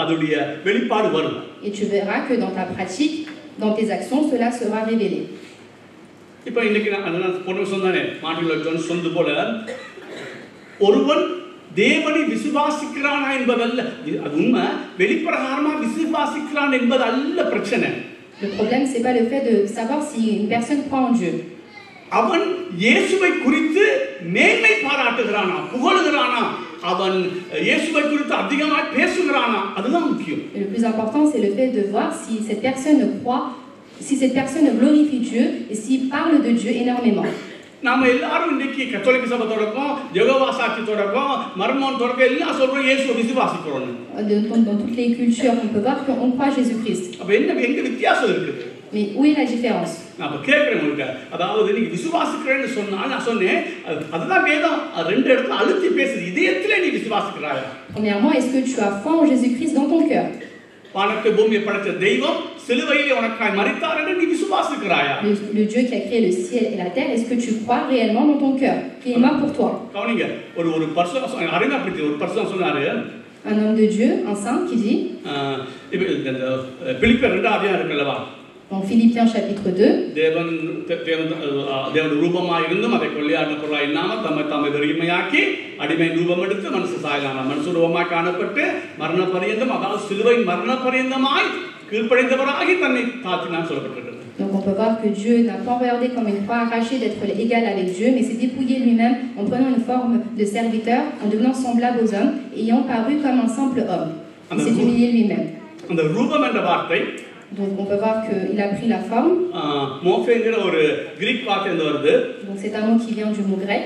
Speaker 1: அதுடைய வெளிப்பாடு வரும்.
Speaker 2: Et tu verras que dans ta pratique, dans tes actions, cela sera révélé.
Speaker 1: இப்போ இன்னைக்கு நான் பொண்ணு சொன்னானே, மார்ட்டின் சொன்னது போல, ஒருவன் தேவனை விசுவாசிக்கிறானா என்பதல்ல, அது உண்மை, வெளிப்பிரகாரமா விசுவாசிக்கிறான் என்பது அல்ல பிரச்சனை.
Speaker 2: Le problème c'est pas le fait de savoir si une personne croit en Dieu.
Speaker 1: அவன் இயேசுவை குறித்து மேன்மை பாராட்டுகிறானா, புகழுகிறானா, அவன் இயேசுவை குறித்து அதிகமாக பேசுகிறானா, அதுதான் முக்கியம்.
Speaker 2: Le plus important c'est le fait de voir si cette personne croit, si cette personne glorifie Dieu et s'il parle de Dieu énormément.
Speaker 1: நாம எல்லாரும் இன்னைக்கு கத்தோலிக்க சபை தொடக்கம், யெகோவா சாட்சி தொடக்கம், மர்மோன் தொடக்கம் எல்லாம் சொல்றோம் இயேசுவை விசுவாசிக்கிறோம்.
Speaker 2: Dans toutes les cultures, on peut voir qu'on croit Jésus-Christ.
Speaker 1: அப்ப எங்க வித்தியாசம் இருக்குது?
Speaker 2: Mais où est la différence?
Speaker 1: நான் இப்ப கேட்கிறேன் உங்களுக்கு, அதாவது நீங்க விசுவாசிக்கிறேன்னு சொன்னா, நான் சொன்னேன் அதுதான் வேதம் ரெண்டு இடத்துல அழுத்தி பேசுது, இதயத்திலே நீ விசுவாசிக்கிறாயா?
Speaker 2: Premièrement, est-ce que tu as foi en Jésus-Christ dans ton cœur?
Speaker 1: வானத்தை பூமியை படைத்த தெய்வம் சிலுவையிலே உனக்காய் மரித்தார் என்று நீ விசுவாசிக்கிறாயா?
Speaker 2: Le Dieu qui a créé le ciel et la terre, est-ce que tu crois réellement dans ton cœur qu'il est mort pour toi?
Speaker 1: கவனிங்க, ஒரு பர்சன் அறிஞர் ஒரு பர்சன் சொன்னாரு,
Speaker 2: un homme de Dieu, un saint qui dit,
Speaker 1: பிலிப்பியர் 2 அதிகாரம் இருக்குல்லவா,
Speaker 2: dans Philippiens chapitre 2,
Speaker 1: தேவன் ரூபமாக இருந்தும் அதை கொள்ளையாட பொருளாக இல்லாமல் தம்மை வெறுமையாக்கி அடிமை ரூபம் எடுத்து மனுஷ சாயலான மனுஷ ரூபமாய் காணப்பட்டு மரண பரியந்தம், அதாவது சிலுவை மரண பரியந்தமாய் கீழ்ப்படைந்தவராகி தன்னை தாழ்த்தினார் சொல்லப்பட்டிருக்கிறது.
Speaker 2: Donc on peut voir que Dieu n'a pas regardé comme une croix arrachée d'être égal avec Dieu, mais s'est dépouillé lui-même en prenant une forme de serviteur, en devenant semblable aux hommes, ayant paru comme un simple homme. Il s'est humilié lui-même.
Speaker 1: அந்த ரூபம் என்ற வார்த்தை,
Speaker 2: donc on peut voir qu'il a pris la forme.
Speaker 1: மோர்ஃபேங்கிற ஒரு Greek வார்த்தை வருது.
Speaker 2: Donc c'est un mot qui vient du mot grec.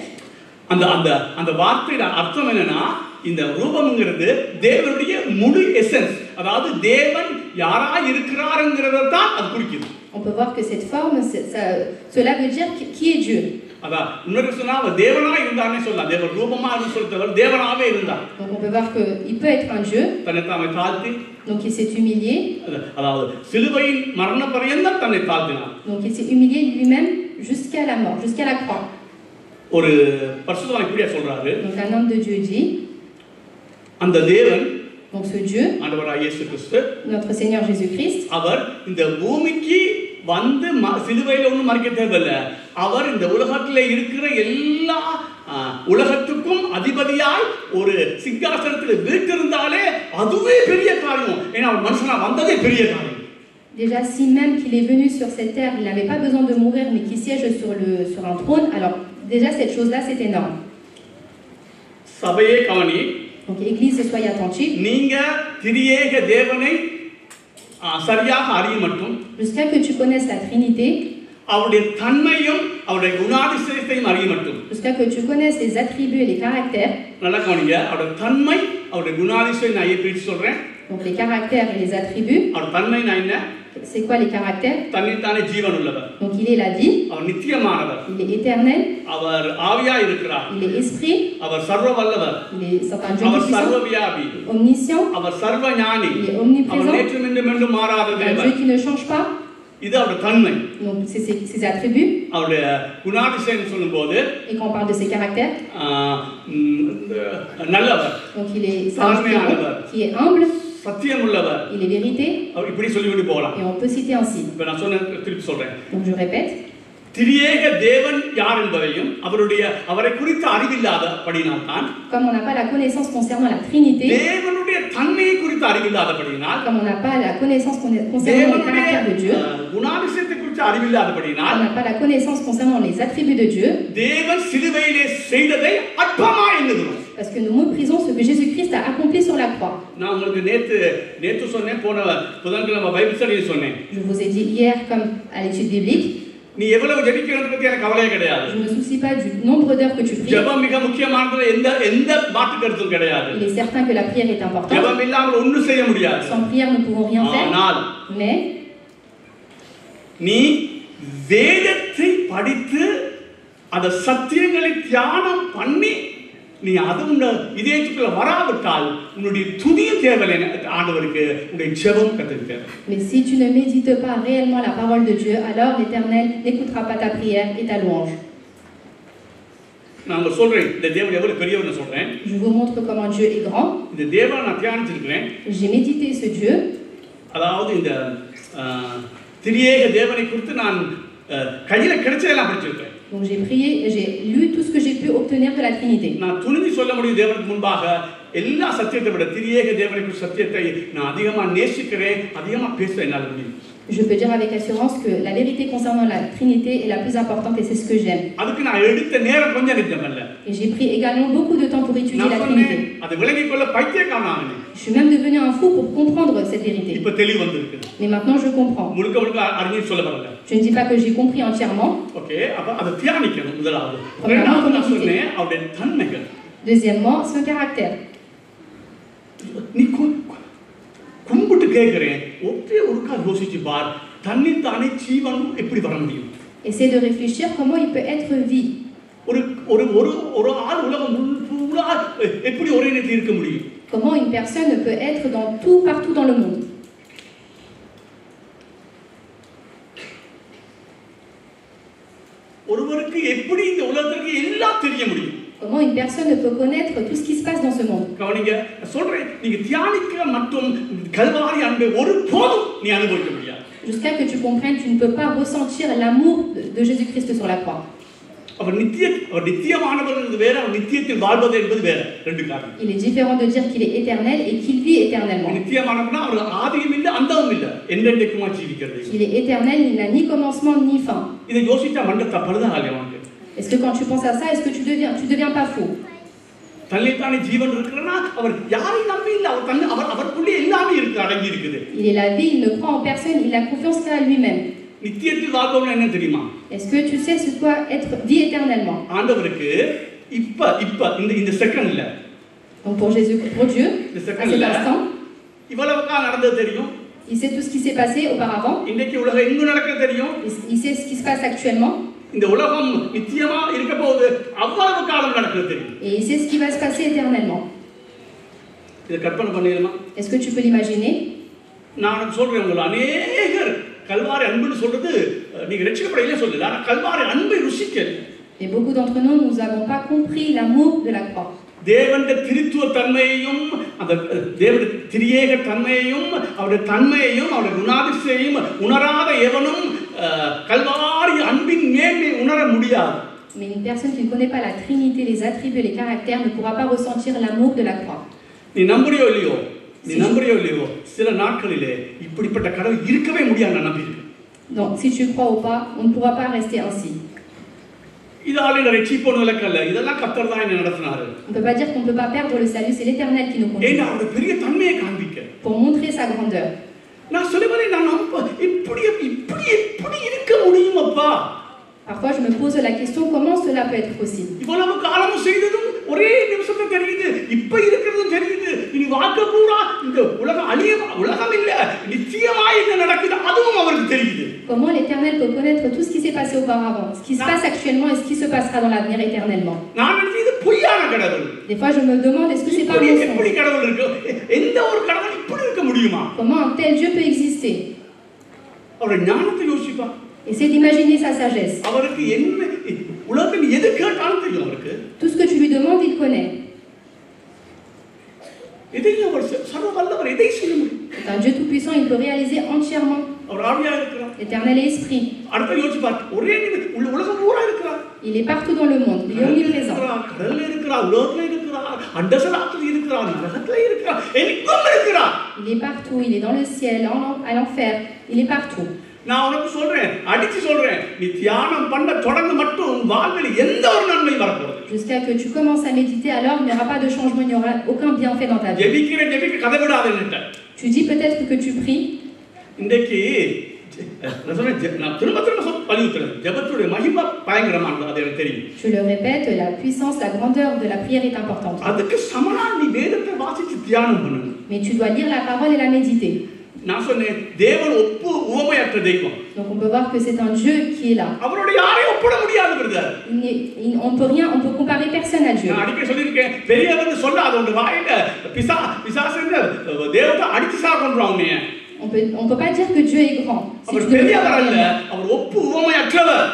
Speaker 1: அந்த வார்த்தையோட அர்த்தம் என்னன்னா, இந்த ரூபம்ங்கிறது தேவனுடைய முழு எசன்ஸ், அதாவது தேவன் யாராய் இருக்கிறார்ங்கிறத தான் அது குறிக்குது.
Speaker 2: On peut voir que cette forme, cela veut dire qui est Dieu.
Speaker 1: அதான் இன்னொரு சொன்னா தேவனாய் இருந்தானே சொல்லலாம், தேவன் ரூபமா சொல்றவர் தேவனாவே இருந்தார்.
Speaker 2: Donc on peut voir que il peut être un Dieu.
Speaker 1: தன்னை தாமே தாழ்த்தி,
Speaker 2: donc il s'est humilié.
Speaker 1: அதாவது சிலுவையின் மரண பரியந்தம் தன்னை தாழ்த்தினார்.
Speaker 2: donc il s'est humilié lui-même jusqu'à la mort, jusqu'à la croix.
Speaker 1: ஒரு பரிசுத்தவான் இப்படியே சொல்றாரு,
Speaker 2: donc un homme de Dieu dit,
Speaker 1: அந்த தேவன்,
Speaker 2: donc ce Dieu,
Speaker 1: ஆண்டவராகிய இயேசு கிறிஸ்து,
Speaker 2: notre Seigneur Jésus-Christ,
Speaker 1: அவர் இந்த பூமிக்கு வந்து சிலுவையில ஒன்றும் மறிக்க தேவையில்லை, அவர் இந்த உலகத்திலே இருக்கிற எல்லா உலகத்துக்கும் அதிபதியாய் ஒரு சிங்காசனத்தில் வீட்டிருந்தாலே அதுவே பெரிய காரியம். ஏன்னா அவர் மனுஷனா வந்ததே பெரிய காரியம்.
Speaker 2: Déjà, si même qu'il est venu sur cette terre, il n'avait pas besoin de mourir, mais qu'il siège sur un trône, alors déjà cette chose-là, c'est énorme.
Speaker 1: சபையே கவனி.
Speaker 2: Donc, Église, soyez attentifs.
Speaker 1: நீங்க திரியேக தேவனை சரியாக அறிய மட்டும்,
Speaker 2: jusqu'à que tu connaisses la Trinité,
Speaker 1: அவருடைய தன்மையும் அவருடைய குணாதிசயத்தையும் அறிய மட்டும்.
Speaker 2: Jusqu'à que tu connaisses les attributs et les caractères.
Speaker 1: நல்லா கவனிங்க, அவருடைய தன்மை, அவருடைய குணாதிசயம் நான் பிரித்து சொல்றேன்.
Speaker 2: Donc les caractères et les attributs.
Speaker 1: அவர் தன்மை நான் என்ன?
Speaker 2: C'est quoi les caractères?
Speaker 1: தன்னித்தானே ஜீவன் உள்ளவர்.
Speaker 2: Donc il est la vie.
Speaker 1: அவர் நித்தியமானவர்.
Speaker 2: Il est éternel.
Speaker 1: அவர் ஆவியா இருக்கிறார்.
Speaker 2: Il est esprit.
Speaker 1: அவர் சர்வ வல்லவர்.
Speaker 2: Il est un Dieu
Speaker 1: அவர் சர்வ
Speaker 2: puissant.
Speaker 1: வியாபி.
Speaker 2: Omniscient.
Speaker 1: அவர் சர்வ ஞானி.
Speaker 2: Il est omniprésent.
Speaker 1: அவர் நேற்றும் இன்றும் என்றும் மாறாத
Speaker 2: Un
Speaker 1: தேவன்.
Speaker 2: Dieu qui ne change pas.
Speaker 1: இது அவருடைய தன்மை.
Speaker 2: Donc c'est ses attributs.
Speaker 1: அவருடைய குணாதிசயம் சொல்லும்போது
Speaker 2: Et quand on parle de ses caractères.
Speaker 1: நல்லவர்.
Speaker 2: Donc il est qui est humble.
Speaker 1: சத்தியம் உள்ளவர்.
Speaker 2: Il est vérité.
Speaker 1: அவர் இப்படி சொல்லிவிட்டு போகலாம்.
Speaker 2: Et on peut citer ainsi.
Speaker 1: இப்ப நான் சொன்ன திருப்பி சொல்றேன்.
Speaker 2: Donc je répète.
Speaker 1: திரியேக தேவன் யார் என்பதையும் அவரை குறித்து அறிவில்லாதபடியினால் தான்,
Speaker 2: comme on n'a pas la connaissance concernant la Trinité,
Speaker 1: தேவனுடைய தன்மையை குறித்து அறிவில்லாதபடியினால்,
Speaker 2: comme on n'a pas la connaissance concernant les caractères de Dieu,
Speaker 1: குணாதிசயத்தை குறித்து அறிவில்லாதபடியினால்,
Speaker 2: on n'a pas la connaissance concernant les attributs de Dieu,
Speaker 1: தேவன் சிலுவையிலே செய்ததை அற்பமாய் எண்ணுகிறோம்.
Speaker 2: parce que nous méprisons ce que Jésus-Christ a accompli sur la croix.
Speaker 1: நான் உங்களுக்கு நேத்து சொன்னேன், போன புதன்கிழமை பைபிள் ஸ்டடியில் சொன்னேன்.
Speaker 2: Je vous ai dit hier, comme à l'étude biblique,
Speaker 1: நீ எவ்வளவு ஜெபிக்கிறத பத்தி எனக்கு கவலையே கிடையாது.
Speaker 2: je ne me soucie pas du nombre d'heures que tu pries.
Speaker 1: ஜெபம் மிக முக்கியமானது, எந்த மாற்று கருத்தும் கிடையாது.
Speaker 2: Il est certain que la prière est importante.
Speaker 1: ஜெபம் இல்லாமல் ஒன்றும் செய்ய முடியாது.
Speaker 2: Sans prière nous ne pouvons rien faire.
Speaker 1: ஆனால்
Speaker 2: mais
Speaker 1: நீ வேதத்தை படித்து அந்த சத்தியங்களை தியானம் பண்ணி நீ அது இதயத்துக்குள்ள வராவிட்டால் உன்னுடைய துதிய தேவலை ஆண்டவருக்கு உன்னுடைய ஜெபம் கத்துக்க.
Speaker 2: Mais si tu ne médites pas réellement la parole de Dieu, alors l'Éternel n'écoutera pas ta prière et ta louange.
Speaker 1: நான் சொல்றேன், இந்த தேவன் எவ்வளவு பெரியவர்னு சொல்றேன்.
Speaker 2: Je vous montre comment Dieu est grand.
Speaker 1: இந்த தேவனை நான் தியானிச்சிருக்கிறேன்.
Speaker 2: J'ai médité ce Dieu.
Speaker 1: அதாவது இந்த திரியேக தேவனை குறித்து நான் கையில கிடைச்சதெல்லாம் படிச்சிருக்கேன்.
Speaker 2: Donc j'ai prié, j'ai lu tout ce que j'ai pu obtenir de la Trinité.
Speaker 1: நான் துணிந்து சொல்ல முடியும், தேவனுக்கு முன்பாக எல்லா சத்தியத்தை விட திரியேக தேவனை குறித்த சத்தியத்தை நான் அதிகமா நேசிக்கிறேன், அதிகமா பேச என்னால முடியும்.
Speaker 2: Je peux dire avec assurance que la vérité concernant la Trinité est la plus importante et c'est ce que j'aime.
Speaker 1: அதுக்கு நான் எடுத்த நேரம் கொஞ்சம் நிஜமல்ல.
Speaker 2: Et j'ai pris également beaucoup de temps pour étudier la Trinité.
Speaker 1: அது விளங்கிக் கொள்ள பைத்தியக்காரனானே.
Speaker 2: Je suis même devenu un fou pour comprendre cette vérité.
Speaker 1: இப்ப தெளிவு வந்திருக்கு.
Speaker 2: Mais maintenant je comprends.
Speaker 1: முழுக்க முழுக்க அறிஞர் சொல்ல வரல.
Speaker 2: Je ne dis pas que j'ai compris entièrement.
Speaker 1: Okay, அப்ப அது தியானிக்கணும் முதலாவது. இரண்டாவது நான் சொன்னேன் அவருடைய தன்மைகள்.
Speaker 2: Deuxièmement, son caractère.
Speaker 1: நீ கும்பிட்டு கேட்கிறேன், ஒரே ஒருக்கா யோசிச்சு பார், தன்னித்தானே ஜீவன் எப்படி வர முடியும்?
Speaker 2: Essaie de réfléchir comment il peut être vie.
Speaker 1: ஒரு ஆள் உலகம் பூரா எப்படி ஒரே நேரத்தில் இருக்க முடியும்?
Speaker 2: Comment une personne peut être dans tout, partout dans le monde?
Speaker 1: ஒருவருக்கு எப்படி இந்த உலகத்துக்கு எல்லாம் தெரிய முடியும்?
Speaker 2: Comment une personne peut connaître tout ce qui se passe dans ce monde?
Speaker 1: கவனிங்க, சொல்றேன், நீங்க தியானிக்க மற்றும் கல்வாரி அன்பை ஒருபோதும் நீ அனுபவிக்க முடியாது.
Speaker 2: Jusqu'à que tu comprennes, tu ne peux pas ressentir l'amour de Jésus-Christ sur la croix.
Speaker 1: அவர் நித்தியமானவர் என்பது வேற, அவர் நித்தியத்தில் வாழ்வது என்பது வேற, ரெண்டு காரணம்.
Speaker 2: Il est différent de dire qu'il est éternel et qu'il vit éternellement.
Speaker 1: நித்தியமானவர்னா அவர் ஆதியும் இல்ல அந்தமும் இல்ல, என்றென்றைக்குமா ஜீவிக்கிறது.
Speaker 2: Il est éternel, il n'a ni commencement ni fin.
Speaker 1: இதை யோசிச்சா மண்டை பழுதாகல உனக்கு.
Speaker 2: Est-ce que quand tu penses à ça, est-ce que tu deviens pas fou?
Speaker 1: தன்னைத்தானே ஜீவன் இருக்குன்னா அவர் யாரை நம்பி இல்ல, அவருக்குள்ளே எல்லாமே இருக்கு, அடங்கி இருக்குது.
Speaker 2: Il est la vie, il ne croit en personne, il a confiance qu'à lui-même.
Speaker 1: நித்தியத்தில் வாழ்பவன் என்ன தெரியுமா?
Speaker 2: Est-ce que tu sais ce qu'est être vie éternellement?
Speaker 1: ஆண்டவருக்கு இப்ப இந்த செகண்ட்ல,
Speaker 2: donc pour Dieu, à cet instant,
Speaker 1: இவ்வளவு காலம் நடந்தது தெரியும்.
Speaker 2: il sait tout ce qui s'est passé auparavant.
Speaker 1: இன்னைக்கு உலகம் எங்கு நடக்குது தெரியும்.
Speaker 2: Il sait ce qui se passe actuellement.
Speaker 1: இந்த உலகம் நித்தியமா இருக்க போகுது, அவ்வளவு காலம் நடக்குது தெரியும்.
Speaker 2: Et il sait ce qui va se passer éternellement.
Speaker 1: இத கற்பனை பண்ணிடலாமா?
Speaker 2: Est-ce que tu peux l'imaginer?
Speaker 1: நான் சொல்றேன், உங்களுக்கு அநேகர் கல்வாரி அன்புன்னு சொல்றது நீங்க ரட்சிக்கப்படையிலே சொல்லல, ஆனா கல்வாரி அன்பை ருசிக்கல.
Speaker 2: Et beaucoup d'entre nous n'avons pas compris l'amour de la croix.
Speaker 1: தேவனுடைய திரித்துவ தன்மையையும் அந்த தேவனுடைய திரியேக தன்மையையும் அவருடைய தன்மையையும் அவருடைய குணாதிசயையும் உணராத எவனும் கல்வாரி அன்பின் மேன்மை உணர முடியாது.
Speaker 2: Mais une personne qui ne connaît pas la Trinité, les attributs, les caractères, ne pourra pas ressentir l'amour de la croix.
Speaker 1: நீ நம்புறியோ இல்லையோ சில நாட்களிலே இப்படிப்பட்ட கடவுள் இருக்கவே முடியாது நான் நம்பியிருக்கேன்.
Speaker 2: Donc si tu crois ou pas, on ne pourra pas rester ainsi.
Speaker 1: இதால ரட்சிப்பு நடக்கல, இதெல்லாம் கர்த்தர் தான் என்ன நடத்துனாரு.
Speaker 2: On peut pas dire qu'on peut pas perdre le salut, c'est l'Éternel qui nous conduit.
Speaker 1: ஏன்னா அவருடைய பெரிய தன்மையை காண்பிக்க,
Speaker 2: pour montrer sa grandeur.
Speaker 1: நான் சொல்லுவேன், நான் இப்படி இருக்க முடியும் அப்பா.
Speaker 2: Parfois, je me pose la question comment cela peut être possible.
Speaker 1: இவ்வளவு காலமும் செய்ததும் ஒரே நிமிஷத்துல தெரியுது, இப்ப இருக்கிறதும் தெரியுது. இனி வாழ்க்கை பூரா இந்த உலகம் இல்ல, நிச்சயமாய் என்ன நடக்குது அதுவும் அவருக்கு தெரியுது.
Speaker 2: Comment l'Éternel peut connaître tout ce qui s'est passé auparavant, ce qui se passe actuellement et ce qui se passera dans l'avenir éternellement.
Speaker 1: நான் இது பொய்யான கடவுள்.
Speaker 2: Des fois, je me demande est-ce que c'est pas un
Speaker 1: எப்படி கடவுள் இருக்கு? எந்த ஒரு கடவுள் இப்படி இருக்க முடியுமா?
Speaker 2: Comment un tel Dieu peut exister?
Speaker 1: அவருடைய ஞானத்தை யோசிப்பா.
Speaker 2: Essaie d'imaginer sa sagesse.
Speaker 1: அவருக்கு என்ன உலகத்தில் எது கேட்டாலும் தெரியும் அவருக்கு.
Speaker 2: Tout ce que tu lui demandes, il connaît.
Speaker 1: எதையும் அவர் சர்வ வல்லவர், எதை செய்ய முடியும்?
Speaker 2: C'est un Dieu tout-puissant, il peut réaliser entièrement.
Speaker 1: அவர் ஆவியா இருக்கிறார்.
Speaker 2: L'Éternel est esprit.
Speaker 1: அடுத்த யோசிப்பார், ஒரே உலகம் பூரா இருக்கிறார்.
Speaker 2: Il est partout dans le monde, il est omniprésent.
Speaker 1: கடல்ல இருக்கிறார், உலகத்துல இருக்கிறார், அண்டசராத்துல இருக்கிறார், நரகத்துல இருக்கிறார், எங்கும் இருக்கிறார்.
Speaker 2: Il est partout, il est dans le ciel, à l'enfer, il est partout.
Speaker 1: நான் உனக்கு சொல்றேன், அடிச்சு சொல்றேன், நீ தியானம் பண்ண தொடங்க மட்டும் வாழ்வில் எந்த ஒரு நன்மை வரப்போகுது.
Speaker 2: Jusqu'à que tu commences à méditer, alors il n'y aura pas de changement, il n'y aura aucun bienfait dans ta vie.
Speaker 1: ஜெபிக்க கதை விடாதேன்னு.
Speaker 2: Tu dis peut-être que tu pries.
Speaker 1: இன்றைக்கு நான் திரும்ப பழிவுத்துறேன், ஜெபத்துடைய மகிமை பயங்கரமானது, அது எனக்கு தெரியும்.
Speaker 2: Je le répète, la puissance, la grandeur de la prière est importante.
Speaker 1: அதுக்கு சமனா நீ வேதத்தை வாசிச்சு தியானம் பண்ணணும்.
Speaker 2: Mais tu dois lire la parole et la méditer.
Speaker 1: நான் சொன்னேன், தேவன் ஒப்பு உவமையற்ற தெய்வம்.
Speaker 2: Donc on peut voir que c'est un Dieu qui est là.
Speaker 1: அவரோட யாரையும் ஒப்பிட முடியாது brother.
Speaker 2: On peut comparer personne à Dieu.
Speaker 1: நான் அடிக்கடி சொல்லிருக்கேன், பெரியவங்க சொல்லாத உங்க வாயில பிசாசுங்க தேவத்தை அடிச்சு சாகொன்றாங்க.
Speaker 2: On peut pas dire que Dieu est grand.
Speaker 1: அவர் பெரியவர் அல்ல, அவர் ஒப்பு உவமையற்றவர்.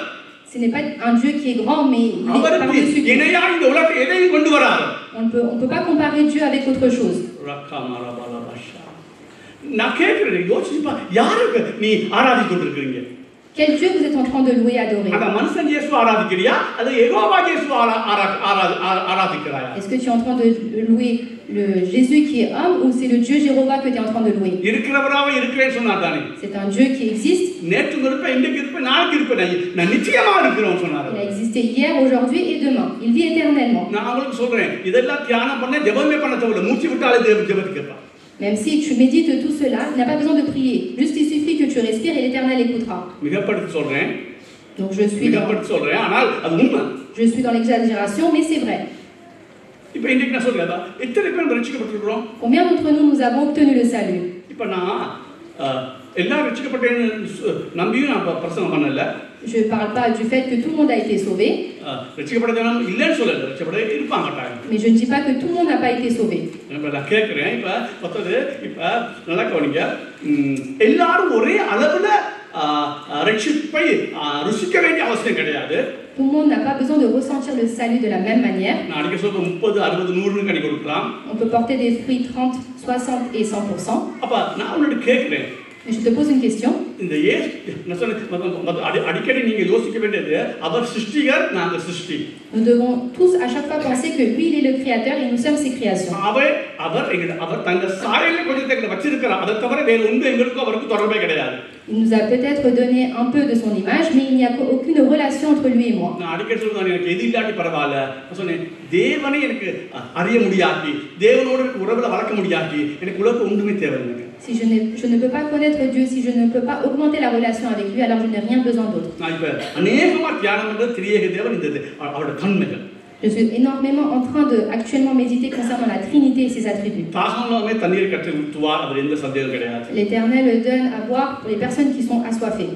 Speaker 2: Ce n'est pas un Dieu qui est grand, mais il est par-dessus.
Speaker 1: இணையா இந்த உலகத்தை எதையும் கொண்டு வரார்.
Speaker 2: On peut pas comparer Dieu avec autre chose.
Speaker 1: நான் கேட்கிறேன், யோசிப்பா, யாருக்கு நீ ஆராதித்து கொண்டிருக்கீங்க?
Speaker 2: Quel Dieu vous êtes en train de louer et adorer?
Speaker 1: அந்த மனுஷன் இயேசு ஆராதிக்கிறியா, அது யெகோவா இயேசு ஆராதிக்கிறாயா?
Speaker 2: Est-ce que tu es en train de louer le Jésus qui est homme ou c'est le Dieu Jéhovah que tu es en train de louer?
Speaker 1: இருக்கிறவராவே இருக்கிறேன்னு சொன்னார் தானே.
Speaker 2: C'est un Dieu qui existe.
Speaker 1: நேற்று இருப்பேன், இன்றைக்கு இருப்பேன், நாளைக்கு இருப்பேன், நான் நிச்சயமா இருக்கிறேன்னு சொன்னார்.
Speaker 2: Il a existé hier, aujourd'hui et demain. Il vit éternellement.
Speaker 1: நான் உங்களுக்கு சொல்றேன், இதெல்லாம் தியானம் பண்ண ஜெபமே பண்ண தேவையில்லை, மூச்சு விட்டாலே ஜெபத்துக்கு கேட்பார்.
Speaker 2: Même si tu médites tout cela, il n'a pas besoin de prier. Juste il suffit que tu respires et l'Éternel écoutera. Donc je suis dans l'exagération, mais c'est vrai. Combien d'entre nous avons obtenu le salut? Je ne parle pas du fait que tout le monde a été sauvé. Mais je ne dis pas que tout le monde n'a pas été sauvé. Tout le monde n'a pas besoin de ressentir le salut de la même manière. On peut porter des fruits 30, 60 et 100%. Mais je te pose une question. Nous devons tous à chaque fois penser que lui, il est le créateur et nous sommes ses créations. Il nous a peut-être donné un peu de son image, mais il n'y a aucune relation entre lui et moi. Si je ne peux pas connaître Dieu, si je ne peux pas augmenter la relation avec lui, alors je n'ai rien besoin d'autre. Je suis énormément en train de actuellement méditer concernant la Trinité et ses attributs. L'Éternel donne à boire pour les personnes qui sont assoiffées.